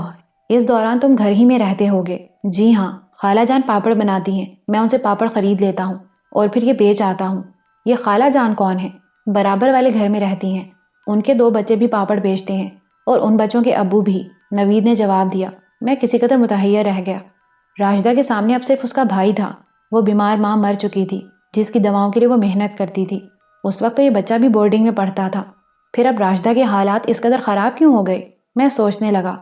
اس دوران تم گھر ہی میں رہتے ہوگے؟ جی ہاں، خالہ جان پاپڑ بناتی ہیں، میں ان سے پاپڑ خرید لیتا ہوں اور پھر یہ بیچ آتا ہوں۔ یہ خالہ جان کون ہیں؟ برابر والے گھر میں رہتی ہیں، ان کے 2 بچے بھی پاپڑ بیچتے ہیں اور ان بچوں کے ابو بھی، نوید نے جواب دیا۔ میں کسی قدر متحیر رہ گیا۔ راشدہ کے سامنے اب صرف اس کا بھائی تھا۔ وہ بیمار ماں مر چکی تھی جس کی دواؤں کے لیے وہ محنت کرتی تھی۔ اس وقت تو یہ بچہ بھی بورڈنگ میں پڑھتا تھا۔ پھر اب راشدہ کے حالات اس قدر خراب کیوں ہو گئے؟ میں سوچنے لگا۔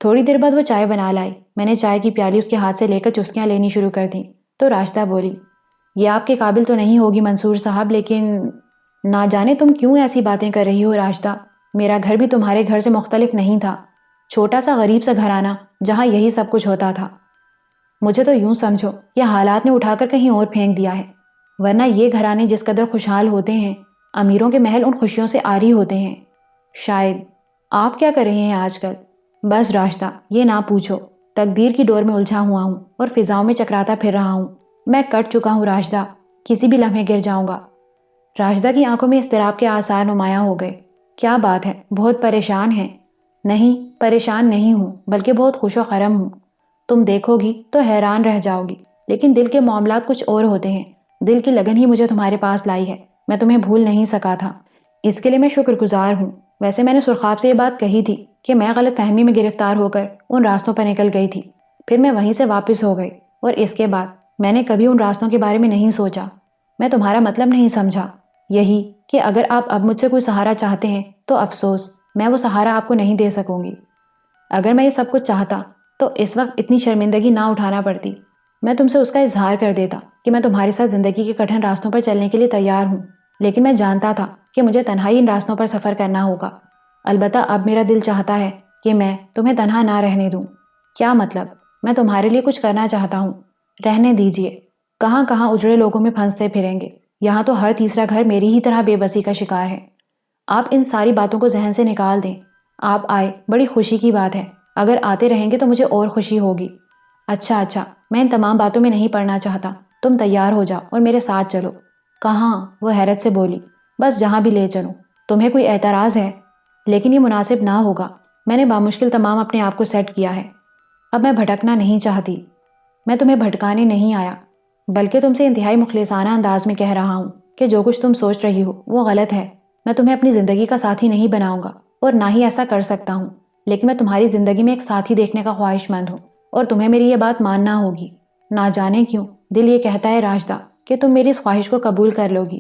تھوڑی دیر بعد وہ چائے بنا لائی۔ میں نے چائے کی پیالی اس کے ہاتھ سے لے کر چسکیاں لینی شروع کر دیں تو راشدہ بولی، یہ آپ کے قابل تو نہیں ہوگی منصور صاحب، لیکن نہ جانے تم کیوں ایسی باتیں کر رہی ہو راشدہ۔ میرا گھر بھی تمہارے گھر سے مختلف نہیں تھا، چھوٹا سا غریب سا گھرانہ جہاں یہی سب کچھ ہوتا تھا۔ مجھے تو یوں سمجھو یہ حالات نے اٹھا کر کہیں اور پھینک دیا ہے، ورنہ یہ گھرانے جس قدر خوشحال ہوتے ہیں، امیروں کے محل ان خوشیوں سے عاری ہوتے ہیں۔ شاید آپ کیا کر رہے ہیں آج کل؟ بس راشدہ یہ نہ پوچھو، تقدیر کی ڈور میں الجھا ہوا ہوں اور فضاؤں میں چکراتا پھر رہا ہوں۔ میں کٹ چکا ہوں راشدہ، کسی بھی لمحے گر جاؤں گا۔ راشدہ کی آنکھوں میں اضطراب کے آثار نمایاں ہو گئے۔ کیا بات ہے، بہت پریشان ہیں؟ نہیں، پریشان نہیں ہوں، بلکہ بہت خوش و خرم ہوں۔ تم دیکھو گی تو حیران رہ جاؤ گی، لیکن دل کے معاملات کچھ اور ہوتے ہیں۔ دل کی لگن ہی مجھے تمہارے پاس لائی ہے، میں تمہیں بھول نہیں سکا تھا، اس کے لیے میں شکر گزار ہوں۔ ویسے میں نے سرخاب سے یہ بات کہی تھی کہ میں غلط فہمی میں گرفتار ہو کر ان راستوں پر نکل گئی تھی، پھر میں وہیں سے واپس ہو گئی، اور اس کے بعد میں نے کبھی ان راستوں کے بارے میں نہیں سوچا۔ میں تمہارا مطلب نہیں سمجھا، یہی کہ اگر آپ اب مجھ سے کوئی سہارا چاہتے ہیں تو افسوس، میں وہ سہارا آپ کو نہیں دے سکوں گی۔ اگر میں یہ سب کچھ چاہتا تو اس وقت اتنی شرمندگی نہ اٹھانا پڑتی۔ میں تم سے اس کا اظہار کر دیتا کہ میں تمہارے ساتھ زندگی کے کٹھن راستوں پر چلنے کے لیے تیار ہوں، لیکن میں جانتا تھا کہ مجھے تنہائی ان راستوں پر سفر کرنا ہوگا۔ البتہ اب میرا دل چاہتا ہے کہ میں تمہیں تنہا نہ رہنے دوں۔ کیا مطلب؟ میں تمہارے لیے کچھ کرنا چاہتا ہوں۔ رہنے دیجیے، کہاں کہاں اجڑے لوگوں میں پھنستے پھریں گے، یہاں تو ہر تیسرا گھر میری ہی طرح بے بسی کا شکار ہے۔ آپ ان ساری باتوں کو ذہن سے نکال دیں۔ آپ آئے، بڑی خوشی کی بات ہے، اگر آتے رہیں گے تو مجھے اور خوشی ہوگی۔ اچھا، میں ان تمام باتوں میں نہیں پڑنا چاہتا، تم تیار ہو جاؤ اور میرے ساتھ چلو۔ کہاں؟ وہ حیرت سے بولی۔ بس جہاں بھی لے چلوں۔ تمہیں کوئی اعتراض ہے؟ لیکن یہ مناسب نہ ہوگا، میں نے بامشکل تمام اپنے آپ کو سیٹ کیا ہے۔ اب میں بھٹکنا نہیں چاہتی۔ میں تمہیں بھٹکانے نہیں آیا، بلکہ تم سے انتہائی مخلصانہ انداز میں کہہ رہا ہوں کہ جو کچھ تم سوچ رہی ہو وہ غلط ہے۔ میں تمہیں اپنی زندگی کا ساتھی نہیں بناؤں گا اور نہ ہی ایسا کر سکتا ہوں، لیکن میں تمہاری زندگی میں ایک ساتھی دیکھنے کا خواہش مند ہوں، اور تمہیں میری یہ بات ماننا ہوگی۔ نہ جانے کیوں دل یہ کہتا ہے راشدہ کہ تم میری اس خواہش کو قبول کر لو گی۔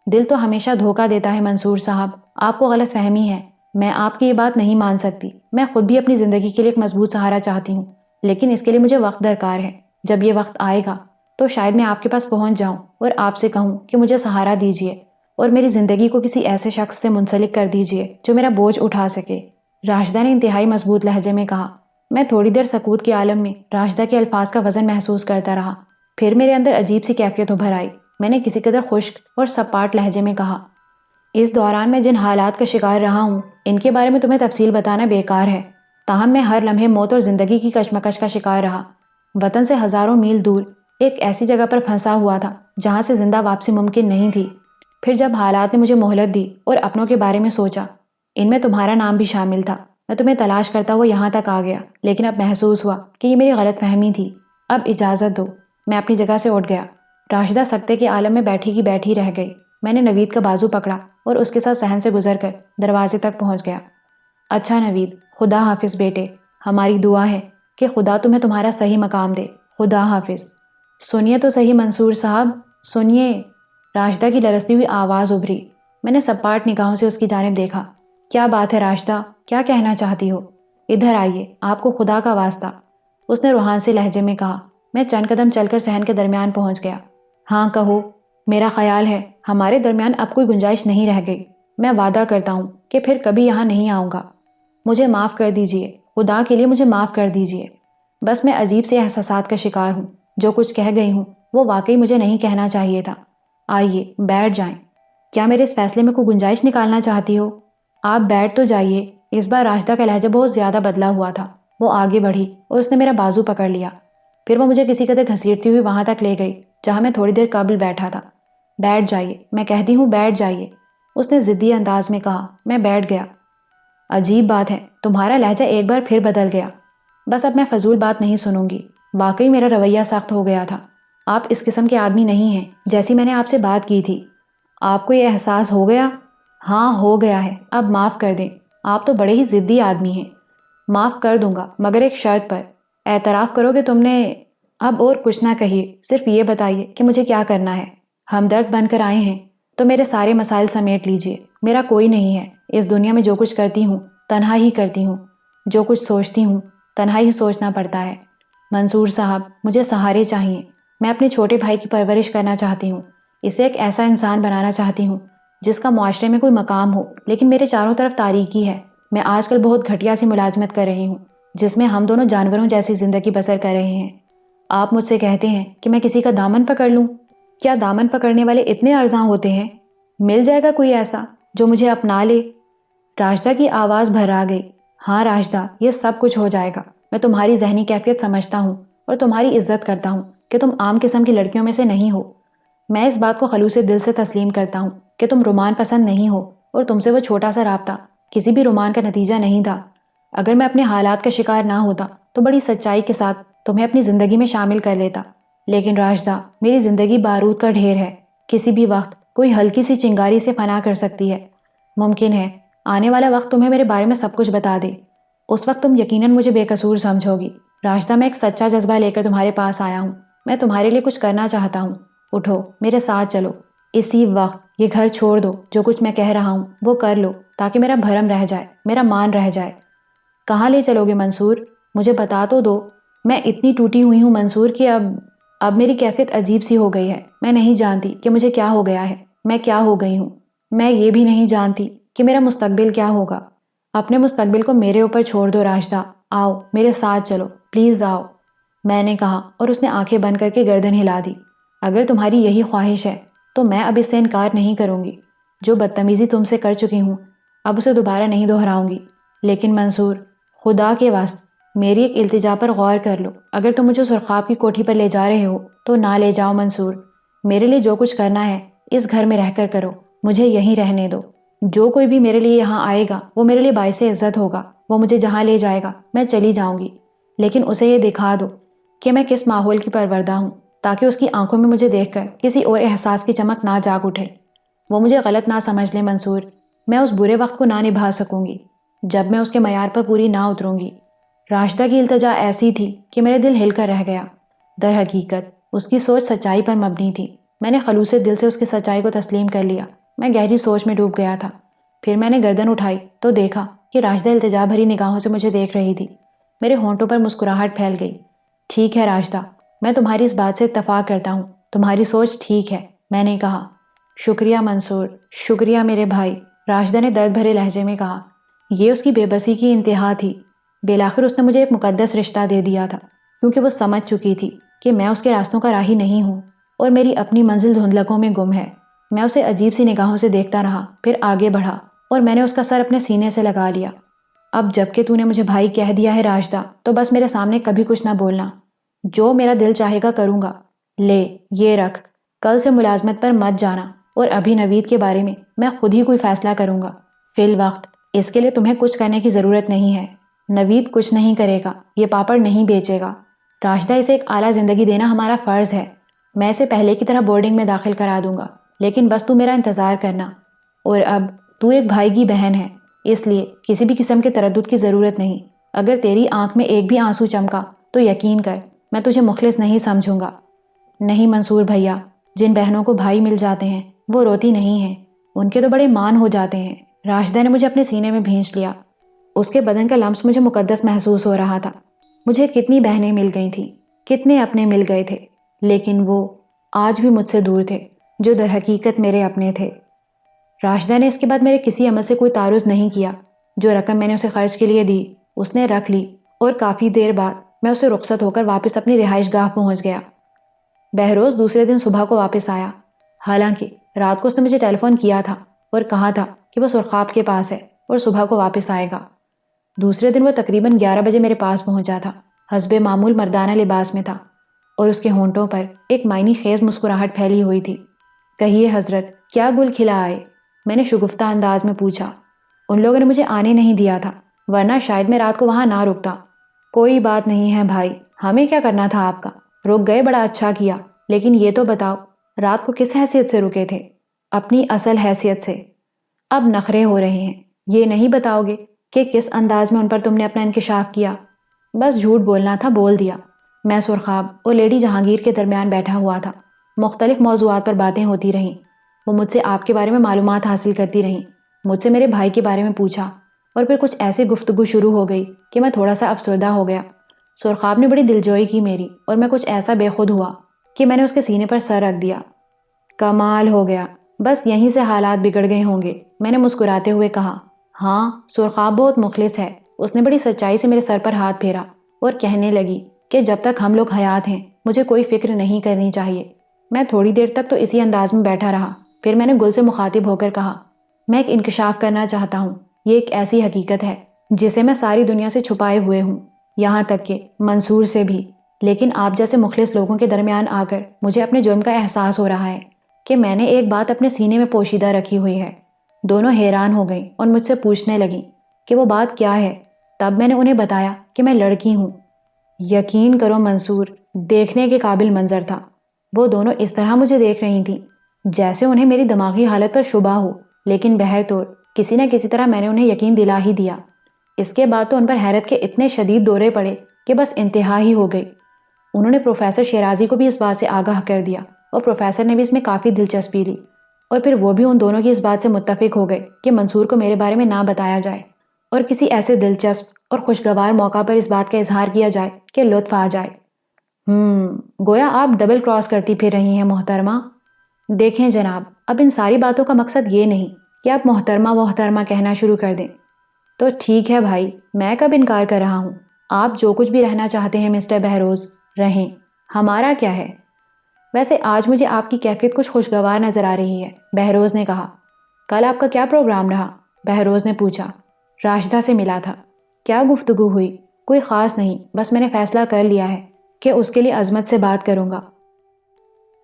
دل تو ہمیشہ دھوکہ دیتا ہے منصور صاحب، آپ کو غلط فہمی ہے۔ میں آپ کی یہ بات نہیں مان سکتی۔ میں خود بھی اپنی زندگی کے لیے ایک مضبوط سہارا چاہتی ہوں، لیکن اس کے لیے مجھے وقت درکار ہے۔ جب یہ وقت آئے گا تو شاید میں آپ کے پاس پہنچ جاؤں اور آپ سے کہوں کہ مجھے سہارا دیجیے اور میری زندگی کو کسی ایسے شخص سے منسلک کر دیجیے جو میرا بوجھ اٹھا سکے۔ راشدہ نے انتہائی مضبوط لہجے میں کہا۔ میں تھوڑی دیر سکوت کے عالم میں راشدہ کے الفاظ کا وزن محسوس کرتا رہا، پھر میرے اندر عجیب سی کیفیت ابھر آئی۔ میں نے کسی قدر خشک اور سپاٹ لہجے میں کہا، اس دوران میں جن حالات کا شکار رہا ہوں ان کے بارے میں تمہیں تفصیل بتانا بیکار ہے، تاہم میں ہر لمحے موت اور زندگی کی کشمکش کا شکار رہا۔ وطن سے ہزاروں میل دور ایک ایسی جگہ پر پھنسا ہوا تھا جہاں سے زندہ واپسی ممکن نہیں تھی۔ پھر جب حالات نے مجھے مہلت دی اور اپنوں کے بارے میں سوچا، ان میں تمہارا نام بھی شامل تھا، میں تمہیں تلاش کرتا ہوا یہاں تک آ گیا، لیکن اب محسوس ہوا کہ یہ میری غلط فہمی تھی۔ اب اجازت دو۔ میں اپنی جگہ سے اٹھ گیا۔ راشدہ سکتے کے عالم میں بیٹھی کی بیٹھی رہ گئی۔ میں نے نوید کا بازو پکڑا اور اس کے ساتھ صحن سے گزر کر دروازے تک پہنچ گیا۔ اچھا نوید، خدا حافظ بیٹے، ہماری دعا ہے کہ خدا تمہیں تمہارا صحیح مقام دے۔ خدا حافظ۔ سنیے تو صحیح منصور صاحب، سنیے۔ راشدہ کی لرزتی ہوئی آواز ابھری۔ میں نے سپاٹ نگاہوں سے اس کی جانب دیکھا۔ کیا بات ہے راشدہ، کیا کہنا چاہتی ہو؟ ادھر آئیے، آپ کو خدا کا واسطہ، اس نے روحان سے لہجے میں کہا۔ میں چند قدم چل کر صحن کے درمیان پہنچ گیا۔ ہاں کہو۔ میرا خیال ہے ہمارے درمیان اب کوئی گنجائش نہیں رہ گئی۔ میں وعدہ کرتا ہوں کہ پھر کبھی یہاں نہیں آؤں گا۔ مجھے معاف کر دیجئے، خدا کے لیے مجھے معاف کر دیجئے۔ بس میں عجیب سے احساسات کا شکار ہوں۔ جو کچھ کہہ گئی ہوں وہ واقعی مجھے نہیں کہنا چاہیے تھا۔ آئیے بیٹھ جائیں۔ کیا میرے اس فیصلے میں کوئی گنجائش نکالنا چاہتی ہو؟ آپ بیٹھ تو جائیے۔ اس بار راشدہ کا لہجہ بہت زیادہ بدلا ہوا تھا۔ وہ آگے بڑھی اور اس نے میرا بازو پکڑ لیا۔ پھر وہ مجھے کسی قدر گھسیٹتی ہوئی وہاں تک لے گئی جہاں میں تھوڑی دیر قبل بیٹھا تھا۔ بیٹھ جائیے، میں کہتی ہوں بیٹھ جائیے، اس نے ضدی انداز میں کہا۔ میں بیٹھ گیا۔ عجیب بات ہے، تمہارا لہجہ ایک بار پھر بدل گیا۔ بس اب میں فضول بات نہیں سنوں گی۔ واقعی میرا رویہ سخت ہو گیا تھا۔ آپ اس قسم کے آدمی نہیں ہیں جیسی میں نے آپ سے بات کی تھی۔ آپ کو یہ احساس ہو گیا؟ ہاں ہو گیا ہے۔ اب معاف کر دیں، آپ تو بڑے ہی ضدی آدمی ہیں۔ معاف کر دوں گا مگر ایک شرط پر۔ اعتراف کرو کہ تم نے… اب اور کچھ نہ کہیے، صرف یہ بتائیے کہ مجھے کیا کرنا ہے۔ ہمدرد بن کر آئے ہیں تو میرے سارے مسائل سمیٹ لیجئے۔ میرا کوئی نہیں ہے اس دنیا میں۔ جو کچھ کرتی ہوں تنہا ہی کرتی ہوں، جو کچھ سوچتی ہوں تنہا ہی سوچنا پڑتا ہے۔ منصور صاحب، مجھے سہارے چاہیے۔ میں اپنے چھوٹے بھائی کی پرورش کرنا چاہتی ہوں، اسے ایک ایسا انسان بنانا چاہتی ہوں جس کا معاشرے میں کوئی مقام ہو، لیکن میرے چاروں طرف تاریکی ہے۔ میں آج کل بہت گھٹیا سی ملازمت کر رہی ہوں جس میں ہم دونوں جانوروں جیسی زندگی بسر کر رہے ہیں۔ آپ مجھ سے کہتے ہیں کہ میں کسی کا دامن پکڑ لوں؟ کیا دامن پکڑنے والے اتنے ارزاں ہوتے ہیں؟ مل جائے گا کوئی ایسا جو مجھے اپنا لے؟ راشدہ کی آواز بھرا گئی۔ ہاں راشدہ، یہ سب کچھ ہو جائے گا۔ میں تمہاری ذہنی کیفیت سمجھتا ہوں اور تمہاری عزت کرتا ہوں کہ تم عام قسم کی لڑکیوں میں سے نہیں ہو۔ میں اس بات کو خلوص دل سے تسلیم کرتا ہوں کہ تم رومان پسند نہیں ہو اور تم سے وہ چھوٹا سا رابطہ کسی بھی رومان کا نتیجہ نہیں تھا۔ اگر میں اپنے حالات کا شکار نہ ہوتا تو بڑی سچائی کے ساتھ تمہیں اپنی زندگی میں شامل کر لیتا۔ لیکن راشدہ، میری زندگی بارود کا ڈھیر ہے، کسی بھی وقت کوئی ہلکی سی چنگاری سے فنا کر سکتی ہے۔ ممکن ہے آنے والا وقت تمہیں میرے بارے میں سب کچھ بتا دے۔ اس وقت تم یقیناً مجھے بے قصور سمجھو گی۔ راشدہ، میں ایک سچا جذبہ لے کر تمہارے پاس آیا ہوں۔ میں تمہارے لیے کچھ کرنا چاہتا ہوں۔ اٹھو، میرے ساتھ چلو۔ اسی وقت یہ گھر چھوڑ دو۔ جو کچھ میں کہہ رہا ہوں وہ کر لو تاکہ میرا بھرم رہ جائے، میرا مان رہ جائے۔ کہاں لے چلو گے منصور؟ مجھے بتا تو دو۔ میں اتنی ٹوٹی ہوئی ہوں منصور کہ اب میری کیفیت عجیب سی ہو گئی ہے۔ میں نہیں جانتی کہ مجھے کیا ہو گیا ہے، میں کیا ہو گئی ہوں۔ میں یہ بھی نہیں جانتی کہ میرا مستقبل کیا ہوگا۔ اپنے مستقبل کو میرے اوپر چھوڑ دو راشدہ۔ آؤ میرے ساتھ چلو، پلیز آؤ، میں نے کہا اور اس نے آنکھیں بند کر کے گردن ہلا دی۔ اگر تمہاری یہی خواہش ہے تو میں اب اس سے انکار نہیں کروں گی۔ جو بدتمیزی تم سے کر چکی ہوں اب اسے دوبارہ نہیں دہراؤں گی۔ لیکن منصور، خدا کے واسطے میری ایک التجا پر غور کر لو۔ اگر تم مجھے سرخاب کی کوٹھی پر لے جا رہے ہو تو نہ لے جاؤ منصور۔ میرے لیے جو کچھ کرنا ہے اس گھر میں رہ کر کرو، مجھے یہیں رہنے دو۔ جو کوئی بھی میرے لیے یہاں آئے گا وہ میرے لیے باعث عزت ہوگا۔ وہ مجھے جہاں لے جائے گا میں چلی جاؤں گی، لیکن اسے یہ دکھا دو کہ میں کس ماحول کی پروردہ ہوں، تاکہ اس کی آنکھوں میں مجھے دیکھ کر کسی اور احساس کی چمک نہ جاگ اٹھے۔ وہ مجھے غلط نہ سمجھ لے منصور، میں اس برے وقت کو نہ نبھا سکوں گی جب میں اس کے معیار پر پوری نہ اتروں گی۔ راشدہ کی التجا ایسی تھی کہ میرے دل ہل کر رہ گیا۔ در حقیقت اس کی سوچ سچائی پر مبنی تھی۔ میں نے خلوص دل سے اس کی سچائی کو تسلیم کر لیا۔ میں گہری سوچ میں ڈوب گیا تھا۔ پھر میں نے گردن اٹھائی تو دیکھا کہ راشدہ التجا بھری نگاہوں سے مجھے دیکھ رہی تھی۔ میرے ہونٹوں پر مسکراہٹ پھیل گئی۔ ٹھیک ہے راشدہ، میں تمہاری اس بات سے اتفاق کرتا ہوں، تمہاری سوچ ٹھیک ہے، میں نے کہا۔ شکریہ منصور، شکریہ میرے بھائی، راشدہ نے درد بھرے لہجے میں کہا۔ یہ اس کی بے بسی کی انتہا تھی۔ بالآخر اس نے مجھے ایک مقدس رشتہ دے دیا تھا، کیونکہ وہ سمجھ چکی تھی کہ میں اس کے راستوں کا راہی نہیں ہوں اور میری اپنی منزل دھندلکوں میں گم ہے۔ میں اسے عجیب سی نگاہوں سے دیکھتا رہا، پھر آگے بڑھا اور میں نے اس کا سر اپنے سینے سے لگا لیا۔ اب جب کہ تو نے مجھے بھائی کہہ دیا ہے راشدہ، تو بس میرے سامنے کبھی کچھ نہ بولنا۔ جو میرا دل چاہے گا کروں گا۔ لے، یہ رکھ، کل سے ملازمت پر مت جانا، اور ابھی نوید کے بارے میں خود ہی کوئی فیصلہ کروں گا۔ فی الوقت اس کے لیے تمہیں کچھ کرنے کی ضرورت نہیں ہے۔ نوید کچھ نہیں کرے گا، یہ پاپڑ نہیں بیچے گا۔ راشدہ اسے ایک اعلیٰ زندگی دینا ہمارا فرض ہے۔ میں اسے پہلے کی طرح بورڈنگ میں داخل کرا دوں گا، لیکن بس تو میرا انتظار کرنا۔ اور اب تو ایک بھائی کی بہن ہے، اس لیے کسی بھی قسم کے تردد کی ضرورت نہیں۔ اگر تیری آنکھ میں ایک بھی آنسو چمکا تو یقین کر میں تجھے مخلص نہیں سمجھوں گا۔ نہیں منصور بھیا، جن بہنوں کو بھائی مل جاتے ہیں وہ روتی نہیں ہیں، ان کے تو بڑے مان ہو جاتے ہیں۔ راشدہ نے مجھے اپنے سینے میں بھینچ لیا۔ اس کے بدن کا لمس مجھے مقدس محسوس ہو رہا تھا۔ مجھے کتنی بہنیں مل گئی تھیں، کتنے اپنے مل گئے تھے، لیکن وہ آج بھی مجھ سے دور تھے جو در حقیقت میرے اپنے تھے۔ راشدہ نے اس کے بعد میرے کسی عمل سے کوئی تعارض نہیں کیا۔ جو رقم میں نے اسے خرچ کے لیے دی اس نے رکھ لی، اور کافی دیر بعد میں اسے رخصت ہو کر واپس اپنی رہائش گاہ پہنچ گیا۔ بہروز دوسرے دن صبح کو واپس آیا۔ حالانکہ رات کو اس نے مجھے ٹیلی فون کیا تھا اور کہا تھا کہ وہ سرخاب کے پاس ہے اور صبح کو واپس آئے گا۔ دوسرے دن وہ تقریباً 11 بجے میرے پاس پہنچا تھا۔ حسب معمول مردانہ لباس میں تھا اور اس کے ہونٹوں پر ایک معنی خیز مسکراہٹ پھیلی ہوئی تھی۔ کہیے حضرت، کیا گل کھلا آئے؟ میں نے شگفتہ انداز میں پوچھا۔ ان لوگوں نے مجھے آنے نہیں دیا تھا، ورنہ شاید میں رات کو وہاں نہ رکتا۔ کوئی بات نہیں ہے بھائی، ہمیں کیا کرنا تھا آپ کا؟ رک گئے بڑا اچھا کیا، لیکن یہ تو بتاؤ رات کو کس حیثیت سے رکے تھے؟ اپنی اصل حیثیت سے۔ اب نخرے ہو رہے ہیں، یہ نہیں بتاؤ گے کہ کس انداز میں ان پر تم نے اپنا انکشاف کیا؟ بس جھوٹ بولنا تھا، بول دیا۔ میں سرخاب اور لیڈی جہانگیر کے درمیان بیٹھا ہوا تھا۔ مختلف موضوعات پر باتیں ہوتی رہیں۔ وہ مجھ سے آپ کے بارے میں معلومات حاصل کرتی رہیں، مجھ سے میرے بھائی کے بارے میں پوچھا، اور پھر کچھ ایسی گفتگو شروع ہو گئی کہ میں تھوڑا سا افسردہ ہو گیا۔ سرخاب نے بڑی دلجوئی کی میری، اور میں کچھ ایسا بے خود ہوا کہ میں نے اس کے سینے پر سر رکھ دیا۔ کمال ہو گیا، بس یہیں سے حالات بگڑ گئے ہوں گے، میں نے مسکراتے ہوئے کہا۔ ہاں، سرخاب بہت مخلص ہے۔ اس نے بڑی سچائی سے میرے سر پر ہاتھ پھیرا اور کہنے لگی کہ جب تک ہم لوگ حیات ہیں مجھے کوئی فکر نہیں کرنی چاہیے۔ میں تھوڑی دیر تک تو اسی انداز میں بیٹھا رہا، پھر میں نے گل سے مخاطب ہو کر کہا، میں ایک انکشاف کرنا چاہتا ہوں۔ یہ ایک ایسی حقیقت ہے جسے میں ساری دنیا سے چھپائے ہوئے ہوں، یہاں تک کہ منصور سے بھی، لیکن آپ جیسے مخلص لوگوں کے درمیان آ کر مجھے اپنے جرم کا احساس ہو رہا ہے کہ میں نے ایک بات اپنے سینے میں پوشیدہ رکھی ہوئی ہے۔ دونوں حیران ہو گئیں اور مجھ سے پوچھنے لگیں کہ وہ بات کیا ہے۔ تب میں نے انہیں بتایا کہ میں لڑکی ہوں۔ یقین کرو منصور، دیکھنے کے قابل منظر تھا۔ وہ دونوں اس طرح مجھے دیکھ رہی تھیں جیسے انہیں میری دماغی حالت پر شبہ ہو، لیکن بہرطور کسی نہ کسی طرح میں نے انہیں یقین دلا ہی دیا۔ اس کے بعد تو ان پر حیرت کے اتنے شدید دورے پڑے کہ بس انتہا ہی ہو گئی۔ انہوں نے پروفیسر شیرازی کو بھی اس بات سے آگاہ کر دیا، اور پروفیسر نے بھی اس میں کافی دلچسپی لی، اور پھر وہ بھی ان دونوں کی اس بات سے متفق ہو گئے کہ منصور کو میرے بارے میں نہ بتایا جائے، اور کسی ایسے دلچسپ اور خوشگوار موقع پر اس بات کا اظہار کیا جائے کہ لطف آ جائے۔ گویا آپ ڈبل کراس کرتی پھر رہی ہیں محترمہ۔ دیکھیں جناب، اب ان ساری باتوں کا مقصد یہ نہیں کہ آپ محترمہ محترمہ کہنا شروع کر دیں۔ تو ٹھیک ہے بھائی، میں کب انکار کر رہا ہوں؟ آپ جو کچھ بھی رہنا چاہتے ہیں مسٹر بہروز، رہیں، ہمارا کیا ہے؟ ویسے آج مجھے آپ کی کیفیت کچھ خوشگوار نظر آ رہی ہے، بہروز نے کہا۔ کل آپ کا کیا پروگرام رہا؟ بہروز نے پوچھا۔ راشدہ سے ملا تھا۔ کیا گفتگو ہوئی؟ کوئی خاص نہیں، بس میں نے فیصلہ کر لیا ہے کہ اس کے لیے عظمت سے بات کروں گا۔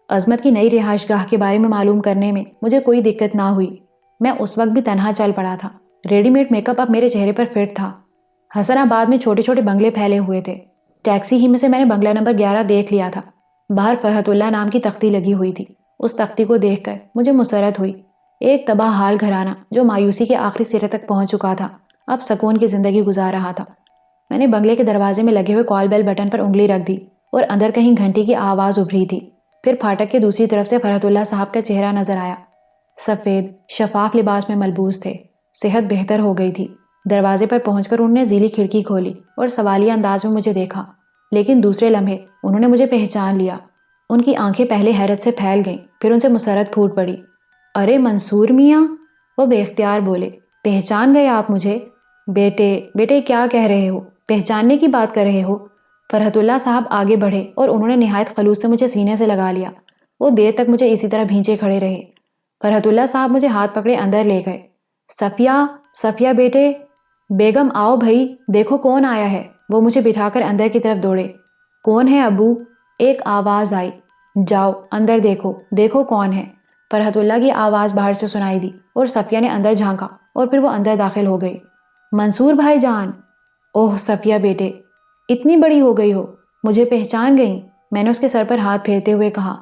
عظمت کی نئی رہائش گاہ کے بارے میں معلوم کرنے میں مجھے کوئی دقت نہ ہوئی۔ میں اس وقت بھی تنہا چل پڑا تھا۔ ریڈی میڈ میک اپ اب میرے چہرے پر فٹ تھا۔ حسن آباد میں چھوٹے چھوٹے بنگلے پھیلے ہوئے تھے۔ ٹیکسی ہی میں سے میں نے بنگلہ نمبر 11 دیکھ لیا تھا۔ باہر فرحت اللہ نام کی تختی لگی ہوئی تھی۔ اس تختی کو دیکھ کر مجھے مسرت ہوئی۔ ایک تباہ حال گھرانہ جو مایوسی کے آخری سرے تک پہنچ چکا تھا، اب سکون کی زندگی گزار رہا تھا۔ میں نے بنگلے کے دروازے میں لگے ہوئے کال بیل بٹن پر انگلی رکھ دی اور اندر کہیں گھنٹی کی آواز ابھری تھی۔ پھر پھاٹک کے دوسری طرف سے فرحت اللہ صاحب کا چہرہ نظر آیا۔ سفید شفاف لباس میں ملبوس تھے۔ صحت بہتر ہو گئی تھی۔ دروازے پر پہنچ کر انہوں نے ذیلی کھڑکی کھولی اور سوالیہ انداز میں مجھے دیکھا، لیکن دوسرے لمحے انہوں نے مجھے پہچان لیا۔ ان کی آنکھیں پہلے حیرت سے پھیل گئیں، پھر ان سے مسرت پھوٹ پڑی۔ ارے منصور میاں، وہ بے اختیار بولے، پہچان گئے آپ مجھے؟ بیٹے کیا کہہ رہے ہو؟ پہچاننے کی بات کر رہے ہو؟ فرحت اللہ صاحب آگے بڑھے اور انہوں نے نہایت خلوص سے مجھے سینے سے لگا لیا۔ وہ دیر تک مجھے اسی طرح بھینچے کھڑے رہے۔ فرحت اللہ صاحب مجھے ہاتھ پکڑے اندر لے گئے۔ صفیہ بیٹے، بیگم آؤ بھائی، دیکھو کون آیا ہے۔ وہ مجھے بٹھا کر اندر کی طرف دوڑے۔ کون ہے ابو؟ ایک آواز آئی۔ جاؤ اندر دیکھو، دیکھو کون ہے۔ فرحت اللہ کی آواز باہر سے سنائی دی اور صفیہ نے اندر جھانکا اور پھر وہ اندر داخل ہو گئی۔ منصور بھائی جان! اوہ صفیہ بیٹے، اتنی بڑی ہو گئی ہو، مجھے پہچان گئی؟ میں نے اس کے سر پر ہاتھ پھیرتے ہوئے کہا۔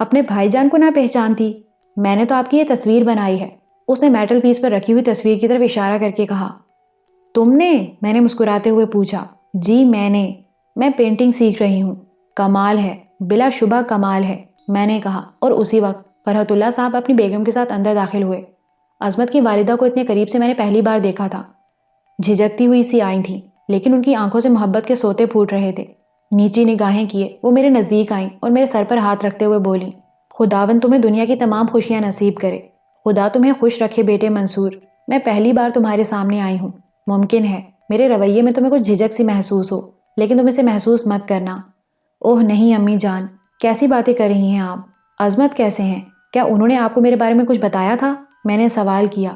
اپنے بھائی جان کو نہ پہچانتی؟ میں نے تو آپ کی یہ تصویر بنائی ہے، اس نے میٹل پیس پر رکھی ہوئی تصویر کی طرف اشارہ کر کے کہا۔ تم نے؟ میں نے مسکراتے ہوئے پوچھا۔ جی میں پینٹنگ سیکھ رہی ہوں۔ کمال ہے، بلا شبہ کمال ہے، میں نے کہا، اور اسی وقت فرحت اللہ صاحب اپنی بیگم کے ساتھ اندر داخل ہوئے۔ عظمت کی والدہ کو اتنے قریب سے میں نے پہلی بار دیکھا تھا۔ جھجکتی ہوئی سی آئی تھیں، لیکن ان کی آنکھوں سے محبت کے سوتے پھوٹ رہے تھے۔ نیچی نگاہیں کیے وہ میرے نزدیک آئیں اور میرے سر پر ہاتھ رکھتے ہوئے بولیں، خداوند تمہیں دنیا کی تمام خوشیاں نصیب کرے، خدا تمہیں خوش رکھے بیٹے منصور۔ میں پہلی بار تمہارے سامنے آئی ہوں، ممکن ہے میرے رویے میں تمہیں کچھ جھجک سی محسوس ہو، لیکن تم اسے محسوس مت کرنا۔ اوہ نہیں امی جان، کیسی باتیں کر رہی ہیں آپ؟ عظمت کیسے ہیں؟ کیا انہوں نے آپ کو میرے بارے میں کچھ بتایا تھا؟ میں نے سوال کیا۔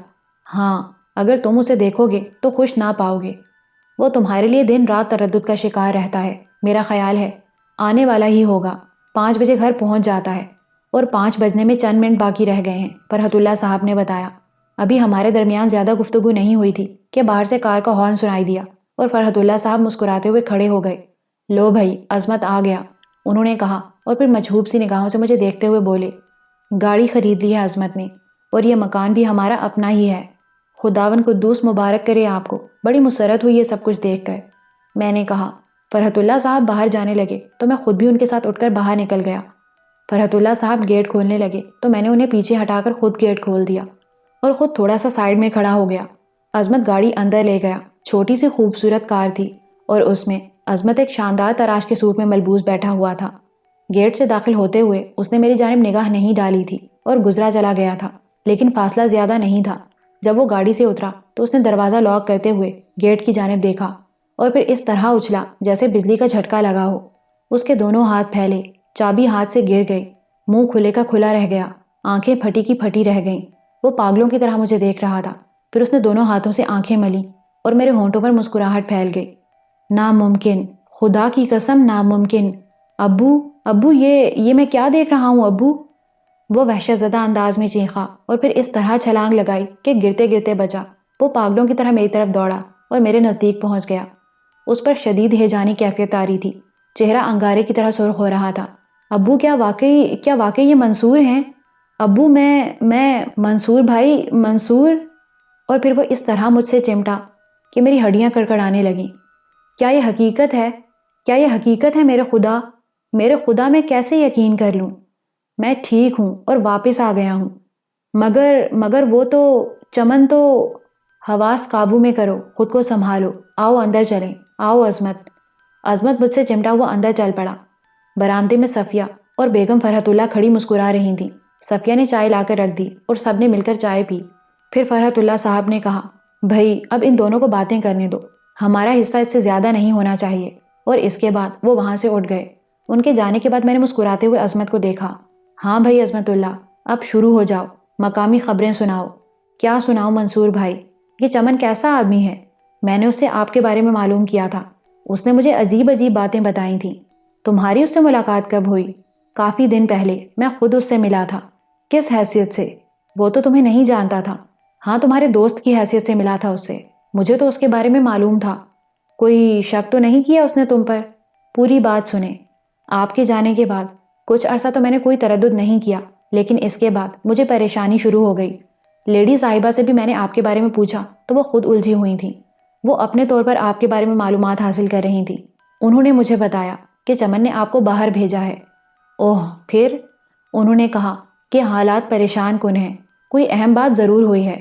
ہاں، اگر تم اسے دیکھو گے تو خوش نہ پاؤ گے۔ وہ تمہارے لیے دن رات تردد کا شکار رہتا ہے، میرا خیال ہے آنے والا ہی ہوگا۔ 5 بجے گھر پہنچ جاتا ہے اور 5 بجنے میں چند منٹ باقی رہ گئے ہیں، فرحت اللہ صاحب نے بتایا۔ ابھی ہمارے درمیان زیادہ گفتگو نہیں ہوئی تھی کہ باہر سے کار کا ہارن سنائی دیا اور فرحت اللہ صاحب مسکراتے ہوئے کھڑے ہو گئے۔ لو بھائی، عظمت آ گیا، انہوں نے کہا، اور پھر مجھوب سی نگاہوں سے مجھے دیکھتے ہوئے بولے، گاڑی خرید لی ہے عظمت نے، اور یہ مکان بھی ہمارا اپنا ہی ہے۔ خداوند قدوس مبارک کرے آپ کو۔ بڑی مسرت ہوئی یہ سب کچھ دیکھ کر۔ میں نے کہا۔ فرحت اللہ صاحب باہر جانے لگے تو میں خود بھی ان کے ساتھ اٹھ کر باہر نکل گیا۔ فرحت اللہ صاحب گیٹ کھولنے لگے تو میں نے انہیں پیچھے ہٹا کر خود گیٹ کھول دیا اور خود تھوڑا سا سائیڈ میں کھڑا ہو گیا۔ عظمت گاڑی اندر لے گیا۔ چھوٹی سی خوبصورت کار تھی اور اس میں عظمت ایک شاندار تراش کے سوٹ میں ملبوس بیٹھا ہوا تھا۔ گیٹ سے داخل ہوتے ہوئے اس نے میری جانب نگاہ نہیں ڈالی تھی اور گزرا چلا گیا تھا، لیکن فاصلہ زیادہ نہیں تھا۔ جب وہ گاڑی سے اترا تو اس نے دروازہ لاک کرتے ہوئے گیٹ کی جانب دیکھا اور پھر اس طرح اچھلا جیسے بجلی کا جھٹکا لگا ہو۔ اس کے دونوں ہاتھ پھیلے، چابی ہاتھ سے گر گئی، منہ کھلے کا کھلا رہ گیا، آنکھیں پھٹی کی پھٹی رہ گئیں۔ وہ پاگلوں کی طرح مجھے دیکھ رہا تھا۔ پھر اس نے دونوں ہاتھوں سے آنکھیں ملیں اور میرے ہونٹوں پر مسکراہٹ پھیل گئی۔ ناممکن، خدا کی قسم ناممکن۔ ابو یہ میں کیا دیکھ رہا ہوں ابو؟ وہ وحشت زدہ انداز میں چیخا اور پھر اس طرح چھلانگ لگائی کہ گرتے گرتے بچا۔ وہ پاگلوں کی طرح میری طرف دوڑا اور میرے نزدیک پہنچ گیا۔ اس پر شدید ہیجانی کیفیت آ رہی تھی، چہرہ انگارے کی طرح سرخ ہو رہا تھا۔ ابو کیا واقعی یہ منصور ہیں؟ ابو میں منصور بھائی، منصور۔ اور پھر وہ اس طرح مجھ سے چمٹا کہ میری ہڈیاں کڑکڑانے لگیں۔ کیا یہ حقیقت ہے؟ کیا یہ حقیقت ہے میرے خدا میں کیسے یقین کر لوں؟ میں ٹھیک ہوں اور واپس آ گیا ہوں۔ مگر وہ تو چمن تو۔ حواس قابو میں کرو، خود کو سنبھالو، آؤ اندر چلیں، آؤ عظمت مجھ سے چمٹا ہوا اندر چل پڑا۔ برآمدے میں صفیہ اور بیگم فرحت اللہ کھڑی مسکرا رہی تھیں۔ صفیہ نے چائے لا کر رکھ دی اور سب نے مل کر چائے پی۔ پھر فرحت اللہ صاحب نے کہا، بھائی اب ان دونوں کو باتیں کرنے دو، ہمارا حصہ اس سے زیادہ نہیں ہونا چاہیے۔ اور اس کے بعد وہ وہاں سے اٹھ گئے۔ ان کے جانے کے بعد میں نے مسکراتے ہوئے عظمت کو دیکھا۔ ہاں بھائی عظمت اللہ، اب شروع ہو جاؤ، مقامی خبریں سناؤ۔ کیا سناؤ منصور بھائی؟ یہ چمن کیسا آدمی ہے؟ میں نے اس سے آپ کے بارے میں معلوم کیا تھا، اس نے مجھے عجیب عجیب باتیں بتائی تھیں۔ تمہاری اس سے ملاقات کب ہوئی؟ کافی دن پہلے میں خود اس سے ملا تھا۔ کس حیثیت سے؟ وہ تو تمہیں نہیں جانتا تھا۔ ہاں تمہارے دوست کی حیثیت سے ملا تھا اس سے، مجھے تو اس کے بارے میں معلوم تھا۔ کوئی شک تو نہیں کیا اس نے تم پر؟ پوری بات سنیں۔ آپ کے جانے کے بعد کچھ عرصہ تو میں نے کوئی تردد نہیں کیا، لیکن اس کے بعد مجھے پریشانی شروع ہو گئی۔ لیڈی صاحبہ سے بھی میں نے آپ کے بارے میں پوچھا تو وہ خود الجھی ہوئی تھیں۔ وہ اپنے طور پر آپ کے بارے میں معلومات حاصل کر رہی تھیں۔ انہوں نے مجھے بتایا کہ چمن نے آپ کو باہر بھیجا ہے۔ اوہ پھر؟ انہوں نے کہا کہ حالات پریشان کن ہیں، کوئی اہم بات ضرور ہوئی ہے۔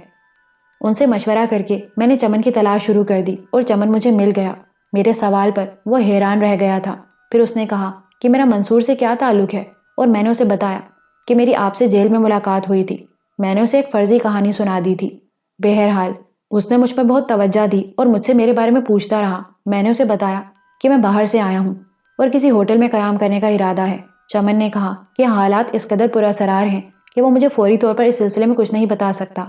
ان سے مشورہ کر کے میں نے چمن کی تلاش شروع کر دی اور چمن مجھے مل گیا۔ میرے سوال پر وہ حیران رہ گیا تھا۔ پھر اس نے کہا کہ میرا منصور سے کیا تعلق ہے، اور میں نے اسے بتایا کہ میری آپ سے جیل میں ملاقات ہوئی تھی۔ میں نے اسے ایک فرضی کہانی سنا دی تھی۔ بہرحال اس نے مجھ پر بہت توجہ دی اور مجھ سے میرے بارے میں پوچھتا رہا۔ میں نے اسے بتایا کہ میں باہر سے آیا ہوں اور کسی ہوٹل میں قیام کرنے کا ارادہ ہے۔ چمن نے کہا کہ حالات اس قدر پراسرار ہیں کہ وہ مجھے فوری طور پر اس سلسلے میں کچھ نہیں بتا سکتا،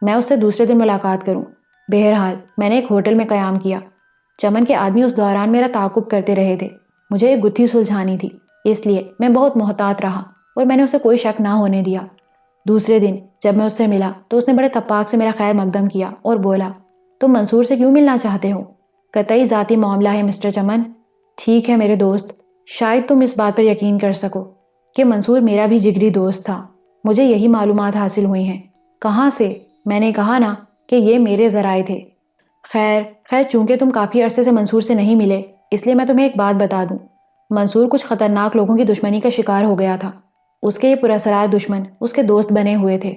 میں اس سے دوسرے دن ملاقات کروں۔ بہرحال میں نے ایک ہوٹل میں قیام کیا۔ چمن کے آدمی اس دوران میرا تعاقب کرتے رہے تھے۔ مجھے ایک گتھی سلجھانی تھی۔ اس لیے میں بہت محتاط رہا اور میں نے اسے کوئی شک نہ ہونے دیا۔ دوسرے دن جب میں اس سے ملا تو اس نے بڑے تپاک سے میرا خیر مقدم کیا اور بولا، تم منصور سے کیوں ملنا چاہتے ہو؟ قطعی ذاتی معاملہ ہے مسٹر چمن۔ ٹھیک ہے میرے دوست، شاید تم اس بات پر یقین کر سکو کہ منصور میرا بھی جگری دوست تھا۔ مجھے یہی معلومات حاصل ہوئی ہیں۔ کہاں سے؟ میں نے کہا نا کہ یہ میرے ذرائع تھے۔ خیر چونکہ تم کافی عرصے سے منصور سے نہیں ملے، اس لیے میں تمہیں ایک بات بتا دوں۔ منصور کچھ خطرناک لوگوں کی دشمنی کا شکار ہو گیا تھا۔ اس کے یہ پراسرار دشمن اس کے دوست بنے ہوئے تھے۔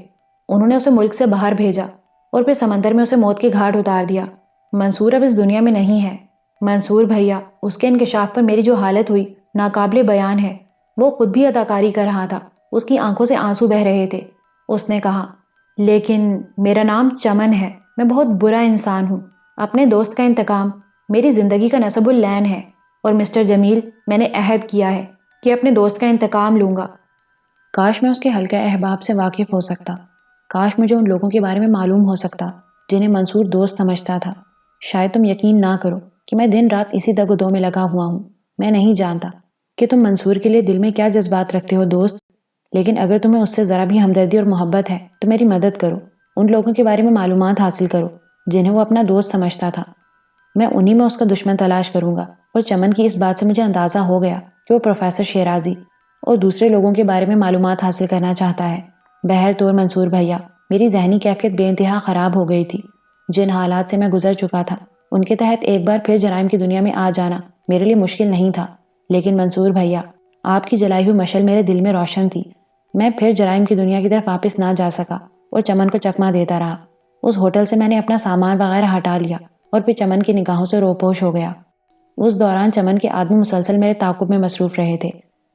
انہوں نے اسے ملک سے باہر بھیجا اور پھر سمندر میں اسے موت کے گھاٹ اتار دیا۔ منصور اب اس دنیا میں نہیں ہے۔ منصور بھیا، اس کے انکشاف پر میری جو حالت ہوئی ناقابل بیان ہے۔ وہ خود بھی اداکاری کر رہا تھا، اس کی آنکھوں سے آنسو بہہ رہے تھے۔ اس نے کہا، لیکن میرا نام چمن ہے، میں بہت برا انسان ہوں۔ اپنے دوست کا انتقام میری زندگی کا نصب العین ہے، اور مسٹر جمیل، میں نے عہد کیا ہے کہ اپنے دوست کا انتقام لوں گا۔ کاش میں اس کے حلقہ احباب سے واقف ہو سکتا۔ کاش مجھے ان لوگوں کے بارے میں معلوم ہو سکتا جنہیں منصور دوست سمجھتا تھا۔ شاید تم یقین نہ کرو کہ میں دن رات اسی دگ و دو میں لگا ہوا ہوں۔ میں نہیں جانتا کہ تم منصور کے لیے دل میں کیا جذبات رکھتے ہو دوست، لیکن اگر تمہیں اس سے ذرا بھی ہمدردی اور محبت ہے تو میری مدد کرو۔ ان لوگوں کے بارے میں معلومات حاصل کرو جنہیں وہ اپنا دوست سمجھتا تھا۔ میں انہی میں اس کا دشمن تلاش کروں گا۔ اور چمن کی اس بات سے مجھے اندازہ ہو گیا کہ وہ پروفیسر شیرازی اور دوسرے لوگوں کے بارے میں معلومات حاصل کرنا چاہتا ہے۔ بہرطور منصور بھیا، میری ذہنی کیفیت بے انتہا خراب ہو گئی تھی۔ جن حالات سے میں گزر چکا تھا ان کے تحت ایک بار پھر جرائم کی دنیا میں آ جانا میرے لیے مشکل نہیں تھا، لیکن منصور بھیا، آپ کی جلائی ہوئی مشعل میرے دل میں روشن تھی۔ میں پھر جرائم کی دنیا کی طرف واپس نہ جا سکا اور چمن کو چکمہ دیتا رہا۔ اس ہوٹل سے میں نے اپنا سامان وغیرہ ہٹا لیا اور پھر چمن کی نگاہوں سے روپوش ہو گیا۔ اس دوران چمن کے آدمی مسلسل میرے تعاقب میں مصروف رہے تھے۔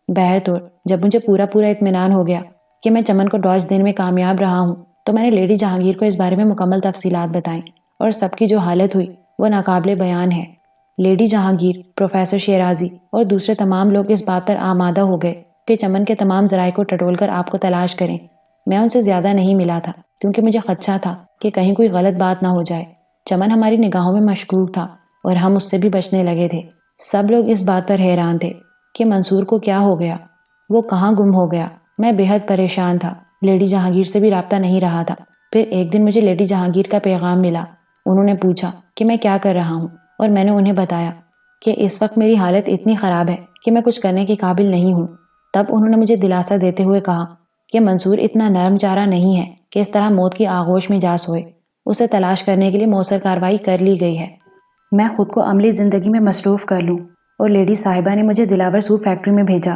بہرطور جب مجھے پورا اطمینان ہو گیا کہ میں چمن کو ڈاج دینے میں کامیاب رہا ہوں تو میں نے لیڈی جہانگیر کو اس بارے میں مکمل تفصیلات بتائیں، اور سب کی جو حالت ہوئی وہ ناقابل بیان ہے۔ لیڈی جہانگیر، پروفیسر شیرازی اور دوسرے تمام لوگ اس بات پر آمادہ ہو گئے کہ چمن کے تمام ذرائع کو ٹٹول کر آپ کو تلاش کریں۔ میں ان سے زیادہ نہیں ملا تھا کیونکہ مجھے خدشہ تھا کہ کہیں کوئی غلط بات نہ ہو جائے۔ چمن ہماری نگاہوں میں مشکوک تھا اور ہم اس سے بھی بچنے لگے تھے۔ سب لوگ اس بات پر حیران تھے کہ منصور کو کیا ہو گیا، وہ کہاں گم ہو گیا۔ میں بے حد پریشان تھا، لیڈی جہانگیر سے بھی رابطہ نہیں رہا تھا۔ پھر ایک دن مجھے لیڈی جہانگیر کا پیغام ملا۔ انہوں نے پوچھا کہ میں کیا کر رہا ہوں، اور میں نے انہیں بتایا کہ اس وقت میری حالت اتنی خراب ہے کہ میں کچھ کرنے کے قابل نہیں ہوں۔ تب انہوں نے مجھے دلاسا دیتے ہوئے کہا کہ منصور اتنا نرم چارہ نہیں ہے کہ اس طرح موت کی آغوش میں جا سوئے۔ اسے تلاش کرنے کے لیے مؤثر کارروائی کر لی گئی ہے۔ میں خود کو عملی زندگی میں مصروف کر لوں، اور لیڈی صاحبہ نے مجھے دلاور سوپ فیکٹری میں بھیجا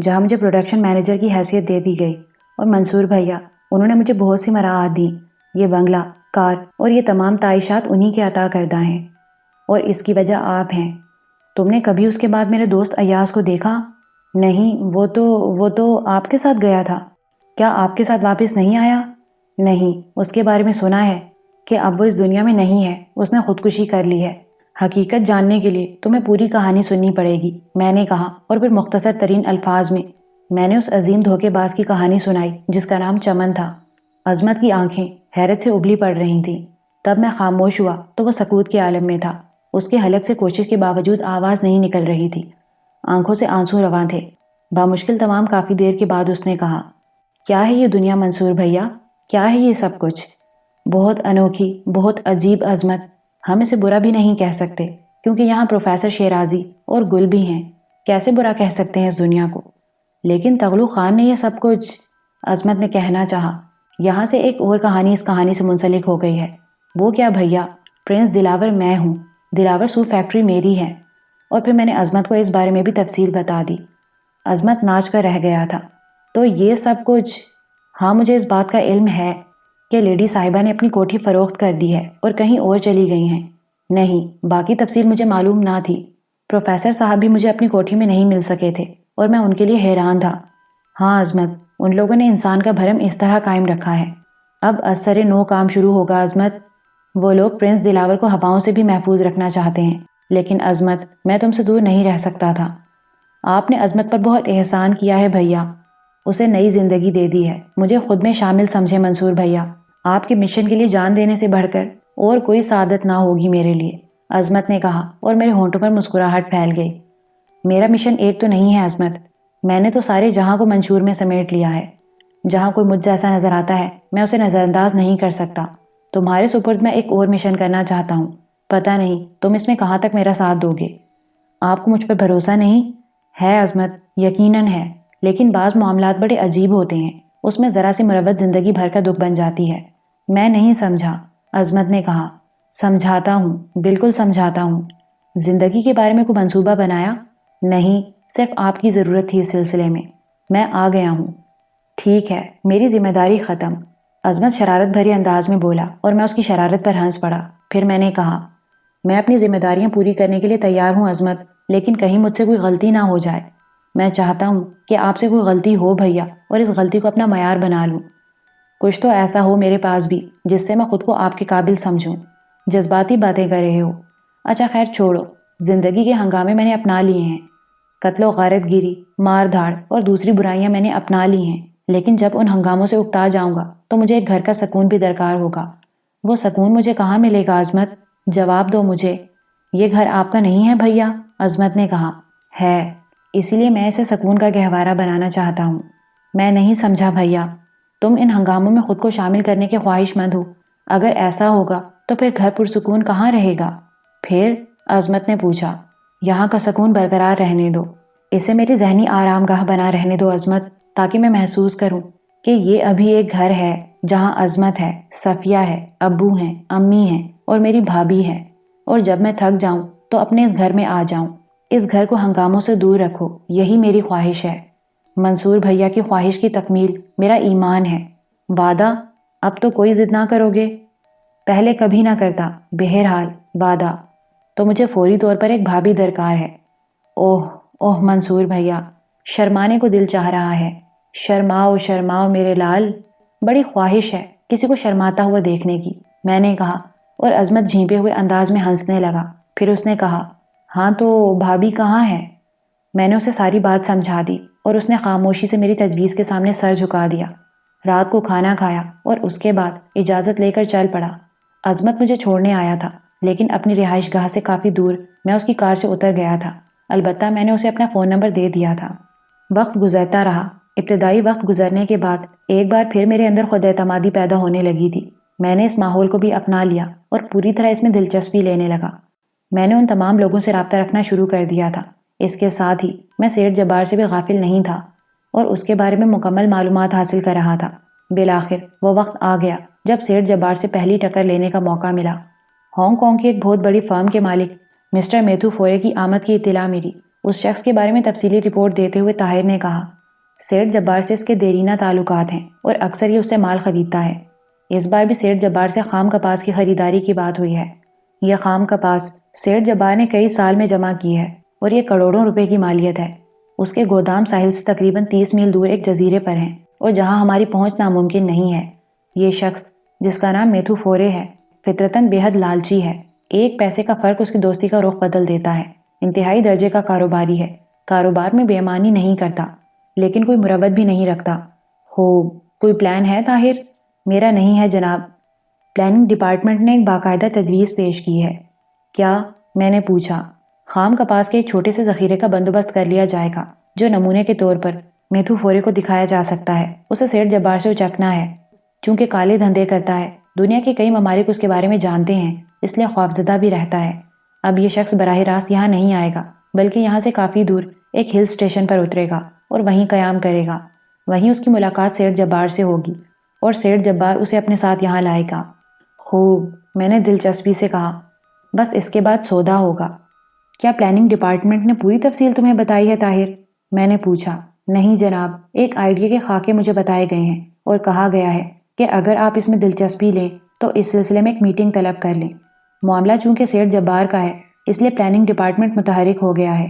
جہاں مجھے پروڈکشن مینیجر کی حیثیت دے دی گئی۔ اور منصور بھیا، انہوں نے مجھے بہت سی مراعات دیں۔ یہ بنگلہ، کار اور یہ تمام تعیشات انہی کے عطا کردہ ہیں، اور اس کی وجہ آپ ہیں۔ تم نے کبھی اس کے بعد میرے دوست ایاز کو دیکھا؟ نہیں، وہ تو آپ کے ساتھ گیا تھا۔ کیا آپ کے ساتھ واپس نہیں آیا؟ نہیں، اس کے بارے میں سنا ہے کہ اب وہ اس دنیا میں نہیں ہے، اس نے خودکشی کر لی ہے۔ حقیقت جاننے کے لیے تمہیں پوری کہانی سننی پڑے گی، میں نے کہا، اور پھر مختصر ترین الفاظ میں نے اس عظیم دھوکے باز کی کہانی سنائی جس کا نام چمن تھا۔ عظمت کی آنکھیں حیرت سے ابلی پڑ رہی تھیں۔ تب میں خاموش ہوا تو وہ سکوت کے عالم میں تھا۔ اس کے حلق سے کوشش کے باوجود آواز نہیں نکل رہی تھی، آنکھوں سے آنسو رواں تھے۔ بامشکل تمام کافی دیر کے بعد اس نے کہا، کیا ہے یہ دنیا منصور بھیا؟ کیا ہے یہ سب کچھ؟ بہت انوکھی، بہت عجیب عظمت۔ ہم اسے برا بھی نہیں کہہ سکتے کیونکہ یہاں پروفیسر شیرازی اور گل بھی ہیں۔ کیسے برا کہہ سکتے ہیں اس دنیا کو؟ لیکن تغلو خان نے یہ سب کچھ، عظمت نے کہنا چاہا۔ یہاں سے ایک اور کہانی اس کہانی سے منسلک ہو گئی ہے۔ وہ کیا بھیا؟ پرنس دلاور میں ہوں، دلاور سوپ فیکٹری میری ہے۔ اور پھر میں نے عظمت کو اس بارے میں بھی تفصیل بتا دی۔ عظمت ناچ کر رہ گیا تھا۔ تو یہ سب کچھ؟ ہاں، مجھے اس بات کا علم ہے کہ لیڈی صاحبہ نے اپنی کوٹھی فروخت کر دی ہے اور کہیں اور چلی گئی ہیں۔ نہیں، باقی تفصیل مجھے معلوم نہ تھی۔ پروفیسر صاحب بھی مجھے اپنی کوٹھی میں نہیں مل سکے تھے اور میں ان کے لیے حیران تھا۔ ہاں عظمت، ان لوگوں نے انسان کا بھرم اس طرح قائم رکھا ہے۔ اب اثر نو کام شروع ہوگا عظمت۔ وہ لوگ پرنس دلاور کو ہواؤں سے بھی محفوظ رکھنا چاہتے ہیں، لیکن عظمت، میں تم سے دور نہیں رہ سکتا تھا۔ آپ نے عظمت پر بہت احسان کیا ہے بھیا، اسے نئی زندگی دے دی ہے۔ مجھے خود میں شامل سمجھے منصور بھیا۔ آپ کے مشن کے لیے جان دینے سے بڑھ کر اور کوئی سعادت نہ ہوگی میرے لیے، عظمت نے کہا، اور میرے ہونٹوں پر مسکراہٹ پھیل گئی۔ میرا مشن ایک تو نہیں ہے عظمت، میں نے تو سارے جہاں کو منشور میں سمیٹ لیا ہے۔ جہاں کوئی مجھ جیسا نظر آتا ہے میں اسے نظر انداز نہیں کر سکتا۔ تمہارے سپرد میں ایک اور مشن کرنا چاہتا ہوں، پتہ نہیں تم اس میں کہاں تک میرا ساتھ دو گے۔ آپ کو مجھ پہ بھروسہ نہیں ہے عظمت؟ یقیناً ہے، لیکن بعض معاملات بڑے عجیب ہوتے ہیں، اس میں ذرا سی مروت زندگی بھر کا دکھ بن جاتی ہے۔ میں نہیں سمجھا، عظمت نے کہا۔ سمجھاتا ہوں، بالکل سمجھاتا ہوں۔ زندگی کے بارے میں کوئی منصوبہ بنایا؟ نہیں، صرف آپ کی ضرورت تھی اس سلسلے میں آ گیا ہوں۔ ٹھیک ہے، میری ذمہ داری ختم، عظمت شرارت بھری انداز میں بولا اور میں اس کی شرارت پر ہنس پڑا۔ پھر میں نے کہا، میں اپنی ذمہ داریاں پوری کرنے کے لیے تیار ہوں عظمت، لیکن کہیں مجھ سے کوئی غلطی نہ ہو جائے۔ میں چاہتا ہوں کہ آپ سے کوئی غلطی ہو بھیا، اور اس غلطی کو اپنا معیار بنا لوں۔ کچھ تو ایسا ہو میرے پاس بھی جس سے میں خود کو آپ کے قابل سمجھوں۔ جذباتی باتیں کر رہے ہو۔ اچھا خیر چھوڑو، زندگی کے ہنگامے میں نے اپنا لیے ہیں، قتل و غارت گیری، مار دھاڑ اور دوسری برائیاں میں نے اپنا لی ہیں، لیکن جب ان ہنگاموں سے اکتا جاؤں گا تو مجھے ایک گھر کا سکون بھی درکار ہوگا۔ وہ سکون مجھے کہاں ملے گا عظمت؟ جواب دو مجھے۔ یہ گھر آپ کا نہیں ہے بھیا، عظمت نے کہا۔ ہے، اسی لیے میں اسے سکون کا گہوارہ بنانا چاہتا ہوں۔ میں نہیں سمجھا بھیا، تم ان ہنگاموں میں خود کو شامل کرنے کے خواہش مند ہو؟ اگر ایسا ہوگا تو پھر گھر پرسکون کہاں رہے گا؟ پھر؟ عظمت نے پوچھا۔ یہاں کا سکون برقرار رہنے دو، اسے میری ذہنی آرام گاہ بنا رہنے دو عظمت، تاکہ میں محسوس کروں کہ یہ ابھی ایک گھر ہے جہاں عظمت ہے، صفیہ ہے، ابو ہیں، امی ہیں اور میری بھابھی ہے۔ اور جب میں تھک جاؤں تو اپنے اس گھر میں آ جاؤں۔ اس گھر کو ہنگاموں سے دور رکھو، یہی میری خواہش ہے۔ منصور بھیا کی خواہش کی تکمیل میرا ایمان ہے۔ وعدہ؟ اب تو کوئی ضد نہ کرو گے؟ پہلے کبھی نہ کرتا، بہرحال وعدہ۔ تو مجھے فوری طور پر ایک بھابھی درکار ہے۔ اوہ منصور بھیا، شرمانے کو دل چاہ رہا ہے۔ شرماؤ شرماؤ میرے لال، بڑی خواہش ہے کسی کو شرماتا ہوا دیکھنے کی، میں نے کہا، اور عظمت جھینپے ہوئے انداز میں ہنسنے لگا۔ پھر اس نے کہا، ہاں تو بھابھی کہاں ہے؟ میں نے اسے ساری بات سمجھا دی اور اس نے خاموشی سے میری تجویز کے سامنے سر جھکا دیا۔ رات کو کھانا کھایا اور اس کے بعد اجازت لے کر چل پڑا۔ عظمت مجھے چھوڑنے آیا تھا، لیکن اپنی رہائش گاہ سے کافی دور میں اس کی کار سے اتر گیا تھا۔ البتہ میں نے اسے اپنا فون نمبر دے دیا تھا۔ وقت گزرتا رہا۔ ابتدائی وقت گزرنے کے بعد ایک بار پھر میرے اندر خود اعتمادی پیدا ہونے لگی تھی۔ میں نے اس ماحول کو بھی اپنا لیا اور پوری طرح اس میں دلچسپی لینے لگا۔ میں نے ان تمام لوگوں سے رابطہ رکھنا شروع کر دیا تھا۔ اس کے ساتھ ہی میں سیٹھ جبار سے بھی غافل نہیں تھا اور اس کے بارے میں مکمل معلومات حاصل کر رہا تھا۔ بالآخر وہ وقت آ گیا جب سیٹھ جبار سے پہلی ٹکر لینے کا موقع ملا۔ ہانگ کانگ کی ایک بہت بڑی فرم کے مالک مسٹر میتھو فورے کی آمد کی اطلاع ملی۔ اس شخص کے بارے میں تفصیلی رپورٹ دیتے ہوئے طاہر نے کہا، سیٹھ جبار سے اس کے دیرینہ تعلقات ہیں اور اکثر یہ اس سے مال خریدتا ہے۔ اس بار بھی سیٹھ جبار سے خام کپاس کی خریداری کی بات ہوئی ہے۔ یہ خام کپاس سیٹھ جبار نے کئی سال میں جمع کی ہے اور یہ کروڑوں روپے کی مالیت ہے۔ اس کے گودام ساحل سے تقریباً 30 میل دور ایک جزیرے پر ہیں اور جہاں ہماری پہنچ ناممکن نہیں ہے۔ یہ شخص جس کا نام میتھو فورے ہے فطرتاً بے حد لالچی ہے۔ ایک پیسے کا فرق اس کی دوستی کا رخ بدل دیتا ہے۔ انتہائی درجے کا کاروباری ہے، کاروبار میں بے ایمانی نہیں کرتا، لیکن کوئی مروت بھی نہیں رکھتا۔ خوب، کوئی پلان ہے طاہر؟ میرا نہیں ہے جناب۔ پلاننگ ڈپارٹمنٹ نے ایک باقاعدہ تجویز پیش کی ہے۔ کیا؟ میں نے پوچھا۔ خام کپاس کے ایک چھوٹے سے ذخیرے کا بندوبست کر لیا جائے گا جو نمونے کے طور پر میتھو فورے کو دکھایا جا سکتا ہے۔ اسے سیٹھ جبار سے اچکنا ہے۔ چونکہ کالے دھندے کرتا ہے، دنیا کے کئی ممالک اس کے بارے میں جانتے ہیں، اس لیے خوفزدہ بھی رہتا ہے۔ اب یہ شخص براہ راست یہاں نہیں آئے گا، بلکہ یہاں سے کافی دور ایک ہل اسٹیشن پر اترے گا اور وہیں قیام کرے گا۔ وہیں اس کی ملاقات سیٹھ جبار سے ہوگی اور سیٹھ جبار اسے اپنے ساتھ یہاں لائے گا۔ خوب، میں نے دلچسپی سے کہا۔ بس اس کے بعد سودا ہوگا۔ کیا پلاننگ ڈپارٹمنٹ نے پوری تفصیل تمہیں بتائی ہے طاہر؟ میں نے پوچھا۔ نہیں جناب، ایک آئیڈیا کے خاکے مجھے بتائے گئے ہیں اور کہا گیا ہے کہ اگر آپ اس میں دلچسپی لیں تو اس سلسلے میں ایک میٹنگ طلب کر لیں۔ معاملہ چونکہ سیٹھ جبار کا ہے، اس لیے پلاننگ ڈپارٹمنٹ متحرک ہو گیا ہے۔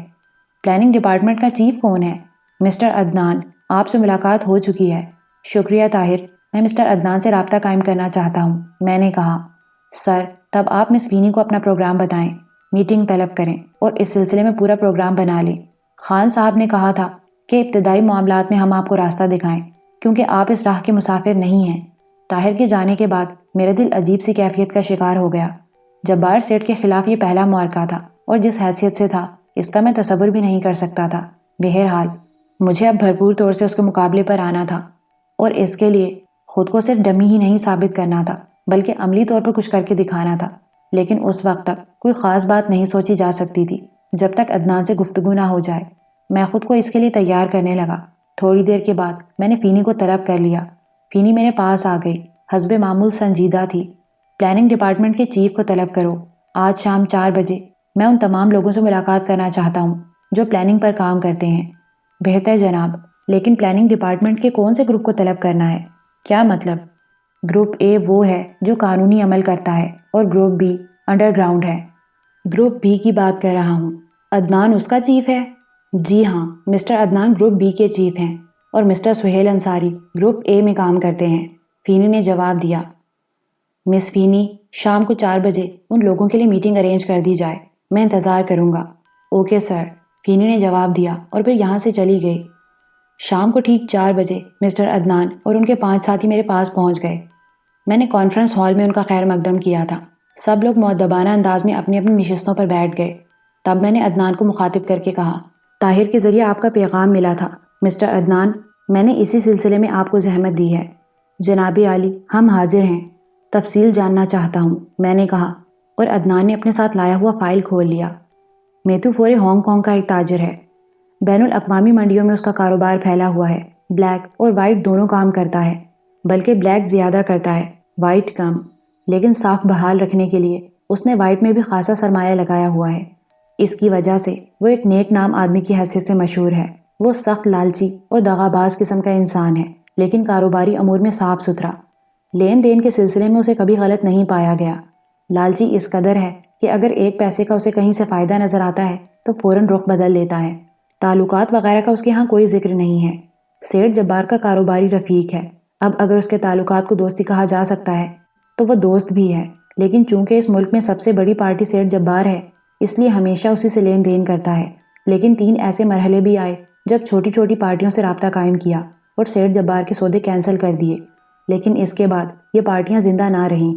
پلاننگ ڈپارٹمنٹ کا چیف کون ہے؟ مسٹر عدنان، آپ سے ملاقات ہو چکی ہے۔ شکریہ طاہر، میں مسٹر عدنان سے رابطہ قائم کرنا چاہتا ہوں، میں نے کہا۔ سر، تب آپ مس وینی کو اپنا پروگرام بتائیں، میٹنگ طلب کریں اور اس سلسلے میں پورا پروگرام بنا لیں۔ خان صاحب نے کہا تھا کہ ابتدائی معاملات میں ہم آپ کو راستہ دکھائیں کیونکہ آپ اس راہ کے مسافر نہیں ہیں۔ طاہر کے جانے کے بعد میرا دل عجیب سی کیفیت کا شکار ہو گیا۔ جبار سیٹھ کے خلاف یہ پہلا معرکہ تھا اور جس حیثیت سے تھا اس کا میں تصور بھی نہیں کر سکتا تھا۔ بہرحال مجھے اب بھرپور طور سے اس کے مقابلے پر آنا تھا، اور اس کے لیے خود کو صرف ڈمی ہی نہیں ثابت کرنا تھا بلکہ عملی طور پر کچھ کر کے دکھانا تھا۔ لیکن اس وقت تک کوئی خاص بات نہیں سوچی جا سکتی تھی جب تک عدنان سے گفتگو نہ ہو جائے۔ میں خود کو اس کے لیے تیار کرنے لگا۔ تھوڑی دیر کے بعد میں نے فینی کو طلب کر لیا۔ فینی میرے پاس آ گئی، حسب معمول سنجیدہ تھی۔ پلاننگ ڈپارٹمنٹ کے چیف کو طلب کرو، آج شام 4 بجے میں ان تمام لوگوں سے ملاقات کرنا چاہتا ہوں جو پلاننگ پر کام کرتے ہیں۔ بہتر جناب، لیکن پلاننگ ڈپارٹمنٹ کے کون سے گروپ کو طلب کرنا ہے؟ کیا مطلب؟ گروپ اے وہ ہے جو قانونی عمل کرتا ہے اور گروپ بی انڈر گراؤنڈ ہے۔ گروپ بی کی بات کر رہا ہوں۔ عدنان اس کا چیف ہے؟ جی ہاں، مسٹر عدنان گروپ بی کے چیف ہیں اور مسٹر سہیل انصاری گروپ اے میں کام کرتے ہیں، فینی نے جواب دیا۔ مس فینی، شام کو 4 بجے ان لوگوں کے لیے میٹنگ ارینج کر دی جائے، میں انتظار کروں گا۔ اوکے سر، فینی نے جواب دیا اور پھر یہاں سے چلی گئی۔ شام کو ٹھیک 4 بجے مسٹر عدنان اور ان کے 5 ساتھی میرے پاس پہنچ گئے۔ میں نے کانفرنس ہال میں ان کا خیر مقدم کیا تھا۔ سب لوگ مؤدبانہ انداز میں اپنی اپنی نشستوں پر بیٹھ گئے۔ تب میں نے عدنان کو مخاطب کر کے کہا، طاہر کے ذریعے آپ کا پیغام ملا تھا مسٹر عدنان، میں نے اسی سلسلے میں آپ کو زحمت دی ہے۔ جناب عالی، ہم حاضر ہیں، تفصیل جاننا چاہتا ہوں، میں نے کہا، اور عدنان نے اپنے ساتھ لایا ہوا فائل کھول لیا۔ میتھو فورے ہانگ کانگ کا ایک تاجر ہے۔ بین الاقوامی منڈیوں میں اس کا کاروبار پھیلا ہوا ہے۔ بلیک اور وائٹ دونوں کام کرتا ہے، بلکہ بلیک زیادہ کرتا ہے، وائٹ کم، لیکن ساکھ بحال رکھنے کے لیے اس نے وائٹ میں بھی خاصا سرمایہ لگایا ہوا ہے۔ اس کی وجہ سے وہ ایک نیک نام آدمی کی حیثیت سے مشہور ہے۔ وہ سخت لالچی اور دغاباز قسم کا انسان ہے، لیکن کاروباری امور میں صاف ستھرا۔ لین دین کے سلسلے میں اسے کبھی غلط نہیں پایا گیا۔ لالچی اس قدر ہے کہ اگر ایک پیسے کا اسے کہیں سے فائدہ نظر آتا ہے تو فوراً رخ بدل لیتا ہے۔ تعلقات وغیرہ کا اس کے ہاں کوئی ذکر نہیں ہے۔ سیٹھ جبار کا کاروباری رفیق ہے۔ اب اگر اس کے تعلقات کو دوستی کہا جا سکتا ہے تو وہ دوست بھی ہے، لیکن چونکہ اس ملک میں سب سے بڑی پارٹی سیٹھ جبار ہے، اس لیے ہمیشہ اسی سے لین دین کرتا ہے۔ لیکن 3 ایسے مرحلے بھی آئے جب چھوٹی چھوٹی پارٹیوں سے رابطہ قائم کیا اور سیٹھ جبار کے سودے کینسل کر دیے، لیکن اس کے بعد یہ پارٹیاں زندہ نہ رہیں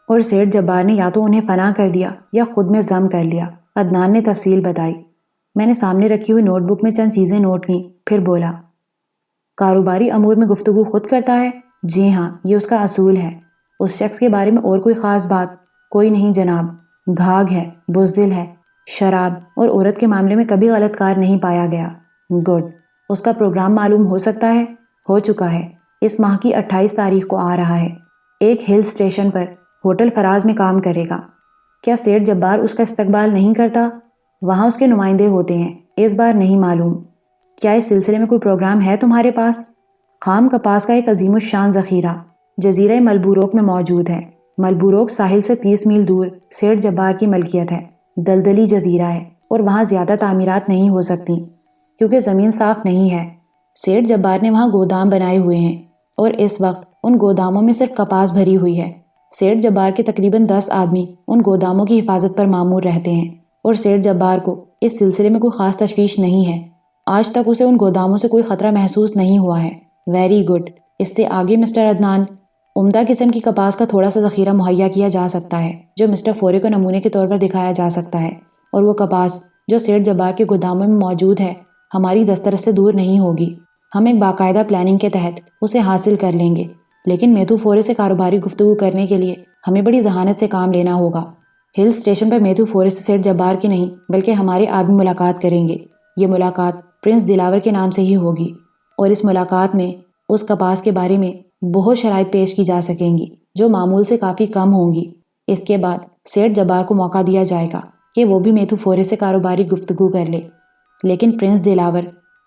اور سیٹھ جبار نے یا تو انہیں فنا کر دیا یا خود میں ضم کر لیا۔ عدنان نے تفصیل بتائی۔ میں نے سامنے رکھی ہوئی نوٹ بک میں چند چیزیں نوٹ کیں، پھر بولا، کاروباری امور میں گفتگو خود کرتا ہے؟ جی ہاں، یہ اس کا اصول ہے۔ اس شخص کے بارے میں اور کوئی خاص بات؟ کوئی نہیں جناب، گھاگ ہے، بزدل ہے، شراب اور عورت کے معاملے میں کبھی غلط کار نہیں پایا گیا۔ گڈ۔ اس کا پروگرام معلوم ہو سکتا ہے؟ ہو چکا ہے، اس ماہ کی 28 تاریخ کو آ رہا ہے۔ ایک ہل اسٹیشن پر ہوٹل فراز میں کام کرے گا۔ کیا سیٹھ جبار اس کا استقبال نہیں کرتا؟ وہاں اس کے نمائندے ہوتے ہیں، اس بار نہیں معلوم۔ کیا اس سلسلے میں کوئی پروگرام ہے تمہارے پاس؟ خام کپاس کا ایک عظیم الشان ذخیرہ جزیرہ ملبوروک میں موجود ہے۔ ملبوروک ساحل سے 30 میل دور سیٹھ جبار کی ملکیت ہے۔ دلدلی جزیرہ ہے اور وہاں زیادہ تعمیرات نہیں ہو سکتی کیونکہ زمین صاف نہیں ہے۔ سیٹھ جبار نے وہاں گودام بنائے ہوئے ہیں اور اس وقت ان گوداموں میں صرف کپاس بھری ہوئی ہے۔ سیٹھ جبار کے تقریباً 10 آدمی ان گوداموں کی حفاظت پر مامور رہتے ہیں اور سیٹھ جبار کو اس سلسلے میں کوئی خاص تشویش نہیں ہے۔ آج تک اسے ان گوداموں سے کوئی خطرہ محسوس نہیں ہوا ہے۔ Very good. اس سے آگے مسٹر عدنان، عمدہ قسم کی کپاس کا تھوڑا سا ذخیرہ مہیا کیا جا سکتا ہے جو مسٹر فورے کو نمونے کے طور پر دکھایا جا سکتا ہے، اور وہ کپاس جو سیٹھ جبار کے گوداموں میں موجود ہے ہماری دسترس سے دور نہیں ہوگی۔ ہم ایک باقاعدہ پلاننگ کے تحت اسے حاصل کر لیں گے، لیکن میتھو فورے سے کاروباری گفتگو کرنے کے لیے ہمیں بڑی ذہانت سے کام لینا ہوگا۔ ہل اسٹیشن پر میتھو فورے سے سیٹھ جبار کی نہیں بلکہ ہمارے آدمی ملاقات کریں گے۔ یہ ملاقات پرنس دلاور کے نام سے ہی ہوگی، اور اس ملاقات میں اس کپاس کے بارے میں بہت شرائط پیش کی جا سکیں گی جو معمول سے کافی کم ہوں گی۔ اس کے بعد سیٹھ جبار کو موقع دیا جائے گا کہ وہ بھی میتھو فورے سے کاروباری گفتگو کر لے، لیکن پرنس دلاور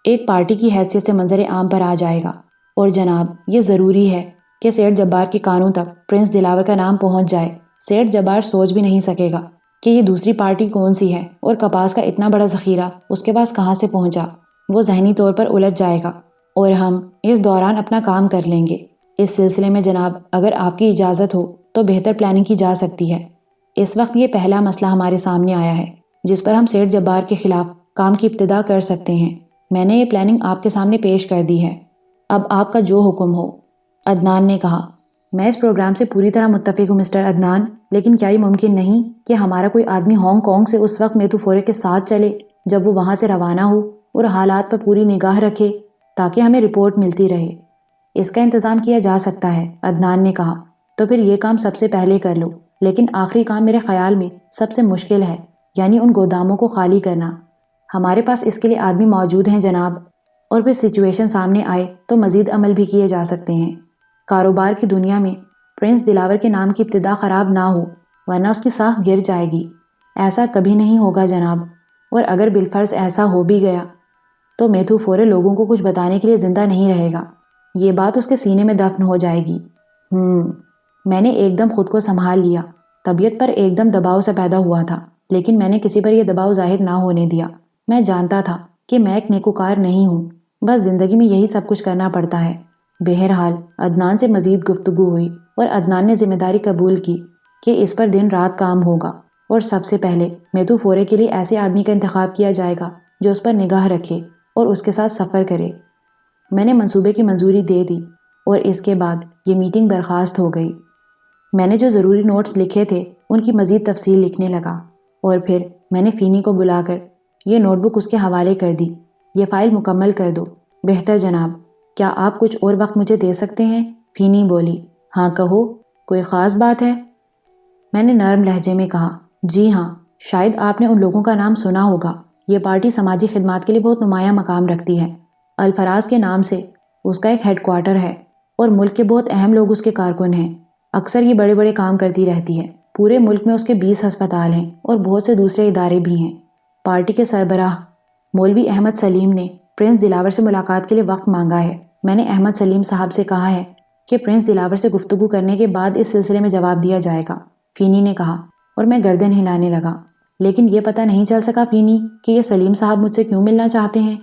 ایک پارٹی کی حیثیت سے منظر عام پر آ جائے گا، اور جناب یہ ضروری ہے کہ سیٹھ جبار کے کانوں تک پرنس دلاور کا نام پہنچ جائے۔ سیٹھ جبار سوچ بھی نہیں سکے گا کہ یہ دوسری پارٹی کون سی ہے اور کپاس کا اتنا بڑا ذخیرہ اس کے پاس کہاں سے پہنچا۔ وہ ذہنی طور پر الجھ جائے گا اور ہم اس دوران اپنا کام کر لیں گے۔ اس سلسلے میں جناب اگر آپ کی اجازت ہو تو بہتر پلاننگ کی جا سکتی ہے۔ اس وقت یہ پہلا مسئلہ ہمارے سامنے آیا ہے جس پر ہم سیٹھ جبار کے خلاف کام کی ابتدا کر سکتے ہیں۔ میں نے یہ پلاننگ آپ کے سامنے پیش کر دی ہے، اب آپ کا جو حکم ہو۔ عدنان نے کہا، میں اس پروگرام سے پوری طرح متفق ہوں مسٹر عدنان، لیکن کیا یہ ممکن نہیں کہ ہمارا کوئی آدمی ہانگ کانگ سے اس وقت میتھو فورے کے ساتھ چلے جب وہ وہاں سے روانہ ہو اور حالات پر پوری نگاہ رکھے تاکہ ہمیں رپورٹ ملتی رہے۔ اس کا انتظام کیا جا سکتا ہے، عدنان نے کہا۔ تو پھر یہ کام سب سے پہلے کر لو، لیکن آخری کام میرے خیال میں سب سے مشکل ہے، یعنی ان گوداموں کو خالی کرنا۔ ہمارے پاس اس کے لیے آدمی موجود ہیں جناب، اور پھر سچویشن سامنے آئے تو مزید عمل بھی کیے جا سکتے ہیں۔ کاروبار کی دنیا میں پرنس دلاور کے نام کی ابتدا خراب نہ ہو، ورنہ اس کی ساکھ گر جائے گی۔ ایسا کبھی نہیں ہوگا جناب، اور اگر بالفرض ایسا ہو بھی گیا تو میتھو فورے لوگوں کو کچھ بتانے کے لیے زندہ نہیں رہے گا، یہ بات اس کے سینے میں دفن ہو جائے گی۔ میں نے ایک دم خود کو سنبھال لیا۔ طبیعت پر ایک دم دباؤ سا پیدا ہوا تھا، لیکن میں نے کسی پر یہ دباؤ ظاہر نہ ہونے دیا۔ میں جانتا تھا کہ میں ایک نیکوکار نہیں ہوں، بس زندگی میں یہی سب کچھ کرنا پڑتا ہے۔ بہرحال عدنان سے مزید گفتگو ہوئی اور عدنان نے ذمہ داری قبول کی کہ اس پر دن رات کام ہوگا، اور سب سے پہلے میتھو فورے کے لیے ایسے آدمی کا انتخاب کیا جائے گا جو اس پر نگاہ رکھے اور اس کے ساتھ سفر کرے۔ میں نے منصوبے کی منظوری دے دی اور اس کے بعد یہ میٹنگ برخاست ہو گئی۔ میں نے جو ضروری نوٹس لکھے تھے ان کی مزید تفصیل لکھنے لگا، اور پھر میں نے فینی کو بلا کر یہ نوٹ بک اس کے حوالے کر دی۔ یہ فائل مکمل کر دو۔ بہتر جناب، کیا آپ کچھ اور وقت مجھے دے سکتے ہیں؟ فینی بولی۔ ہاں کہو، کوئی خاص بات ہے؟ میں نے نرم لہجے میں کہا۔ جی ہاں، شاید آپ نے ان لوگوں کا نام سنا ہوگا۔ یہ پارٹی سماجی خدمات کے لیے بہت نمایاں مقام رکھتی ہے۔ الفراز کے نام سے اس کا ایک ہیڈ کوارٹر ہے، اور ملک کے بہت اہم لوگ اس کے کارکن ہیں۔ اکثر یہ بڑے بڑے کام کرتی رہتی ہے۔ پورے ملک میں اس کے 20 ہسپتال ہیں اور بہت سے دوسرے ادارے بھی ہیں۔ پارٹی کے سربراہ مولوی احمد سلیم نے پرنس دلاور سے ملاقات کے لیے وقت مانگا ہے۔ میں نے احمد سلیم صاحب سے کہا ہے کہ پرنس دلاور سے گفتگو کرنے کے بعد اس سلسلے میں جواب دیا جائے گا، فینی نے کہا، اور میں گردن ہلانے لگا۔ لیکن یہ پتہ نہیں چل سکا فینی کہ یہ سلیم صاحب مجھ سے کیوں ملنا چاہتے ہیں۔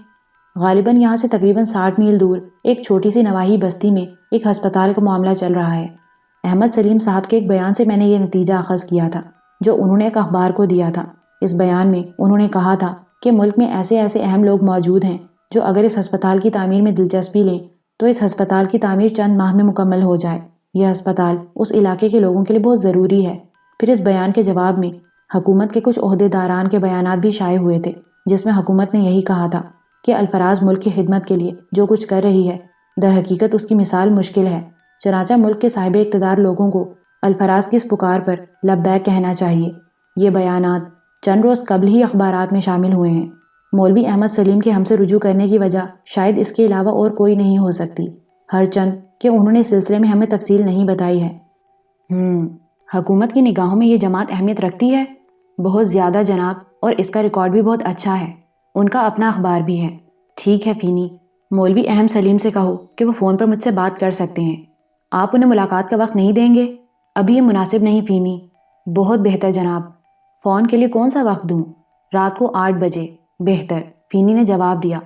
غالباً یہاں سے تقریباً 60 میل دور ایک چھوٹی سی نواحی بستی میں ایک ہسپتال کا معاملہ چل رہا ہے۔ احمد سلیم صاحب کے ایک بیان سے میں نے یہ نتیجہ اخذ کیا تھا جو انہوں نے ایک اخبار کو دیا تھا۔ اس بیان میں انہوں نے کہا تھا کہ ملک میں ایسے اہم لوگ موجود ہیں جو اگر اس ہسپتال کی تعمیر میں دلچسپی لیں تو اس ہسپتال کی تعمیر چند ماہ میں مکمل ہو جائے۔ یہ ہسپتال اس علاقے کے لوگوں کے لیے بہت ضروری ہے۔ پھر اس بیان کے جواب میں حکومت کے کچھ عہدیداران کے بیانات بھی شائع ہوئے تھے، جس میں حکومت نے یہی کہا تھا کہ الفراز ملک کی خدمت کے لیے جو کچھ کر رہی ہے در حقیقت اس کی مثال مشکل ہے۔ چنانچہ ملک کے صاحب اقتدار لوگوں کو الفراز کی اس پکار پر لبیک کہنا چاہیے۔ یہ بیانات چند روز قبل ہی اخبارات میں شامل ہوئے ہیں۔ مولوی احمد سلیم کے ہم سے رجوع کرنے کی وجہ شاید اس کے علاوہ اور کوئی نہیں ہو سکتی، ہر چند کہ انہوں نے اس سلسلے میں ہمیں تفصیل نہیں بتائی ہے۔ حکومت کی نگاہوں میں یہ جماعت اہمیت رکھتی ہے؟ بہت زیادہ جناب، اور اس کا ریکارڈ بھی بہت اچھا ہے۔ ان کا اپنا اخبار بھی ہے۔ ٹھیک ہے فینی، مولوی احمد سلیم سے کہو کہ وہ فون پر مجھ سے بات کر سکتے ہیں۔ آپ انہیں ملاقات کا وقت نہیں دیں گے؟ ابھی یہ مناسب نہیں فینی۔ بہت بہتر جناب۔ فون کے لیے کون سا وقت دوں؟ رات کو 8 بجے۔ بہتر، فینی نے جواب دیا۔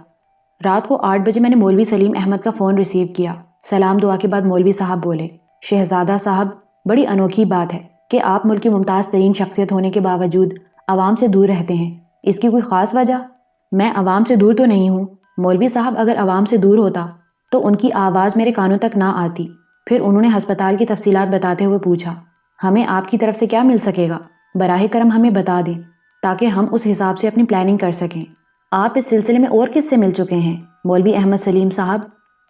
رات کو 8 بجے میں نے مولوی سلیم احمد کا فون ریسیو کیا۔ سلام دعا کے بعد مولوی صاحب بولے، شہزادہ صاحب، بڑی انوکھی بات ہے کہ آپ ملک کی ممتاز ترین شخصیت ہونے کے باوجود عوام سے دور رہتے ہیں۔ اس کی کوئی خاص وجہ؟ میں عوام سے دور تو نہیں ہوں۔ مولوی صاحب اگر عوام سے دور ہوتا تو ان کی آواز میرے کانوں تک نہ آتی۔ پھر انہوں نے ہسپتال کی تفصیلات بتاتے ہوئے پوچھا، ہمیں آپ کی طرف سے کیا مل سکے گا؟ براہ کرم ہمیں بتا دیں تاکہ ہم اس حساب سے اپنی پلاننگ کر سکیں۔ آپ اس سلسلے میں اور کس سے مل چکے ہیں مولوی احمد سلیم صاحب؟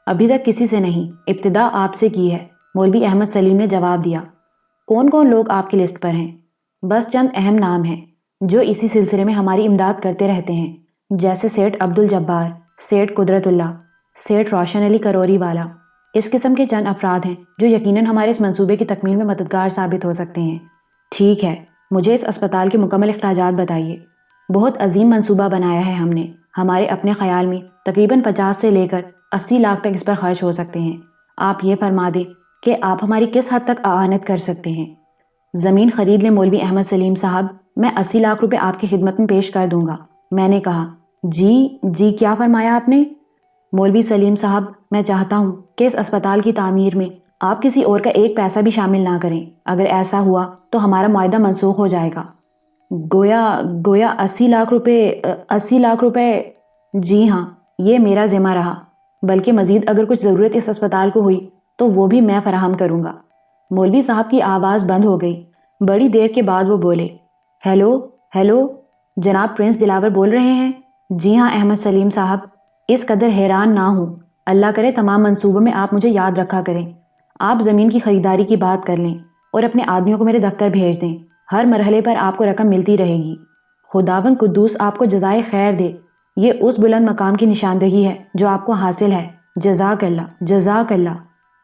ابھی تک کسی سے نہیں، ابتدا آپ سے کی ہے، مولوی احمد سلیم نے جواب دیا۔ کون کون لوگ آپ کی لسٹ پر ہیں؟ بس چند اہم نام ہیں جو اسی سلسلے میں ہماری امداد کرتے رہتے ہیں، جیسے سیٹھ عبدالجبار، سیٹھ قدرت اللہ، سیٹھ روشن علی کروری والا۔ اس قسم کے چند افراد ہیں جو یقیناً ہمارے اس منصوبے کی تکمیل میں مددگار ثابت ہو سکتے ہیں۔ ٹھیک ہے، مجھے اس اسپتال کے مکمل اخراجات بتائیے۔ بہت عظیم منصوبہ بنایا ہے ہم نے۔ ہمارے اپنے خیال میں تقریباً 50 سے لے کر 80 لاکھ تک اس پر خرچ ہو سکتے ہیں۔ آپ یہ فرما دیں کہ آپ ہماری کس حد تک اعانت کر سکتے ہیں۔ زمین خرید لیں مولوی احمد سلیم صاحب، میں 80 لاکھ روپے آپ کی خدمت میں پیش کر دوں گا۔ میں نے کہا، جی کیا فرمایا آپ نے؟ مولوی سلیم صاحب، میں چاہتا ہوں کہ اس اسپتال کی تعمیر میں آپ کسی اور کا ایک پیسہ بھی شامل نہ کریں۔ اگر ایسا ہوا تو ہمارا معاہدہ منسوخ ہو جائے گا۔ گویا 80 لاکھ روپے؟ جی ہاں، یہ میرا ذمہ رہا، بلکہ مزید اگر کچھ ضرورت اس اسپتال کو ہوئی تو وہ بھی میں فراہم کروں گا۔ مولوی صاحب کی آواز بند ہو گئی۔ بڑی دیر کے بعد وہ بولے، ہیلو، جناب پرنس دلاور بول رہے ہیں؟ جی ہاں احمد سلیم صاحب، اس قدر حیران نہ ہوں، اللہ کرے تمام منصوبوں میں آپ مجھے یاد رکھا کریں۔ آپ زمین کی خریداری کی بات کر لیں اور اپنے آدمیوں کو میرے دفتر بھیج دیں، ہر مرحلے پر آپ کو رقم ملتی رہے گی۔ خداوند قدوس آپ کو جزائے خیر دے، یہ اس بلند مقام کی نشاندہی ہے جو آپ کو حاصل ہے۔ جزاک اللہ، جزاک اللہ۔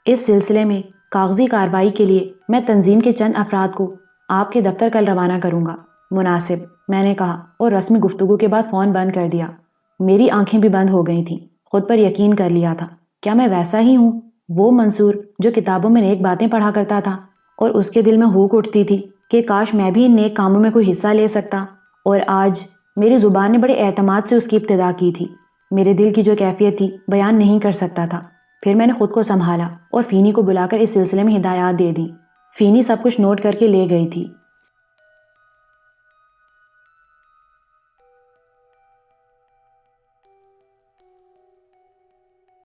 اس سلسلے میں کاغذی کارروائی کے لیے میں تنظیم کے چند افراد کو آپ کے دفتر کل روانہ کروں گا۔ مناسب، میں نے کہا اور رسمی گفتگو کے بعد فون بند کر دیا۔ میری آنکھیں بھی بند ہو گئی تھیں، خود پر یقین کر لیا تھا۔ کیا میں ویسا ہی ہوں، وہ منصور جو کتابوں میں نیک باتیں پڑھا کرتا تھا اور اس کے دل میں ہوک اٹھتی تھی کہ کاش میں بھی ان نیک کاموں میں کوئی حصہ لے سکتا؟ اور آج میری زبان نے بڑے اعتماد سے اس کی ابتدا کی تھی۔ میرے دل کی جو کیفیت تھی بیان نہیں کر سکتا تھا۔ پھر میں نے خود کو سنبھالا اور فینی کو بلا کر اس سلسلے میں ہدایات دے دیں۔ فینی سب کچھ نوٹ کر کے لے گئی تھی۔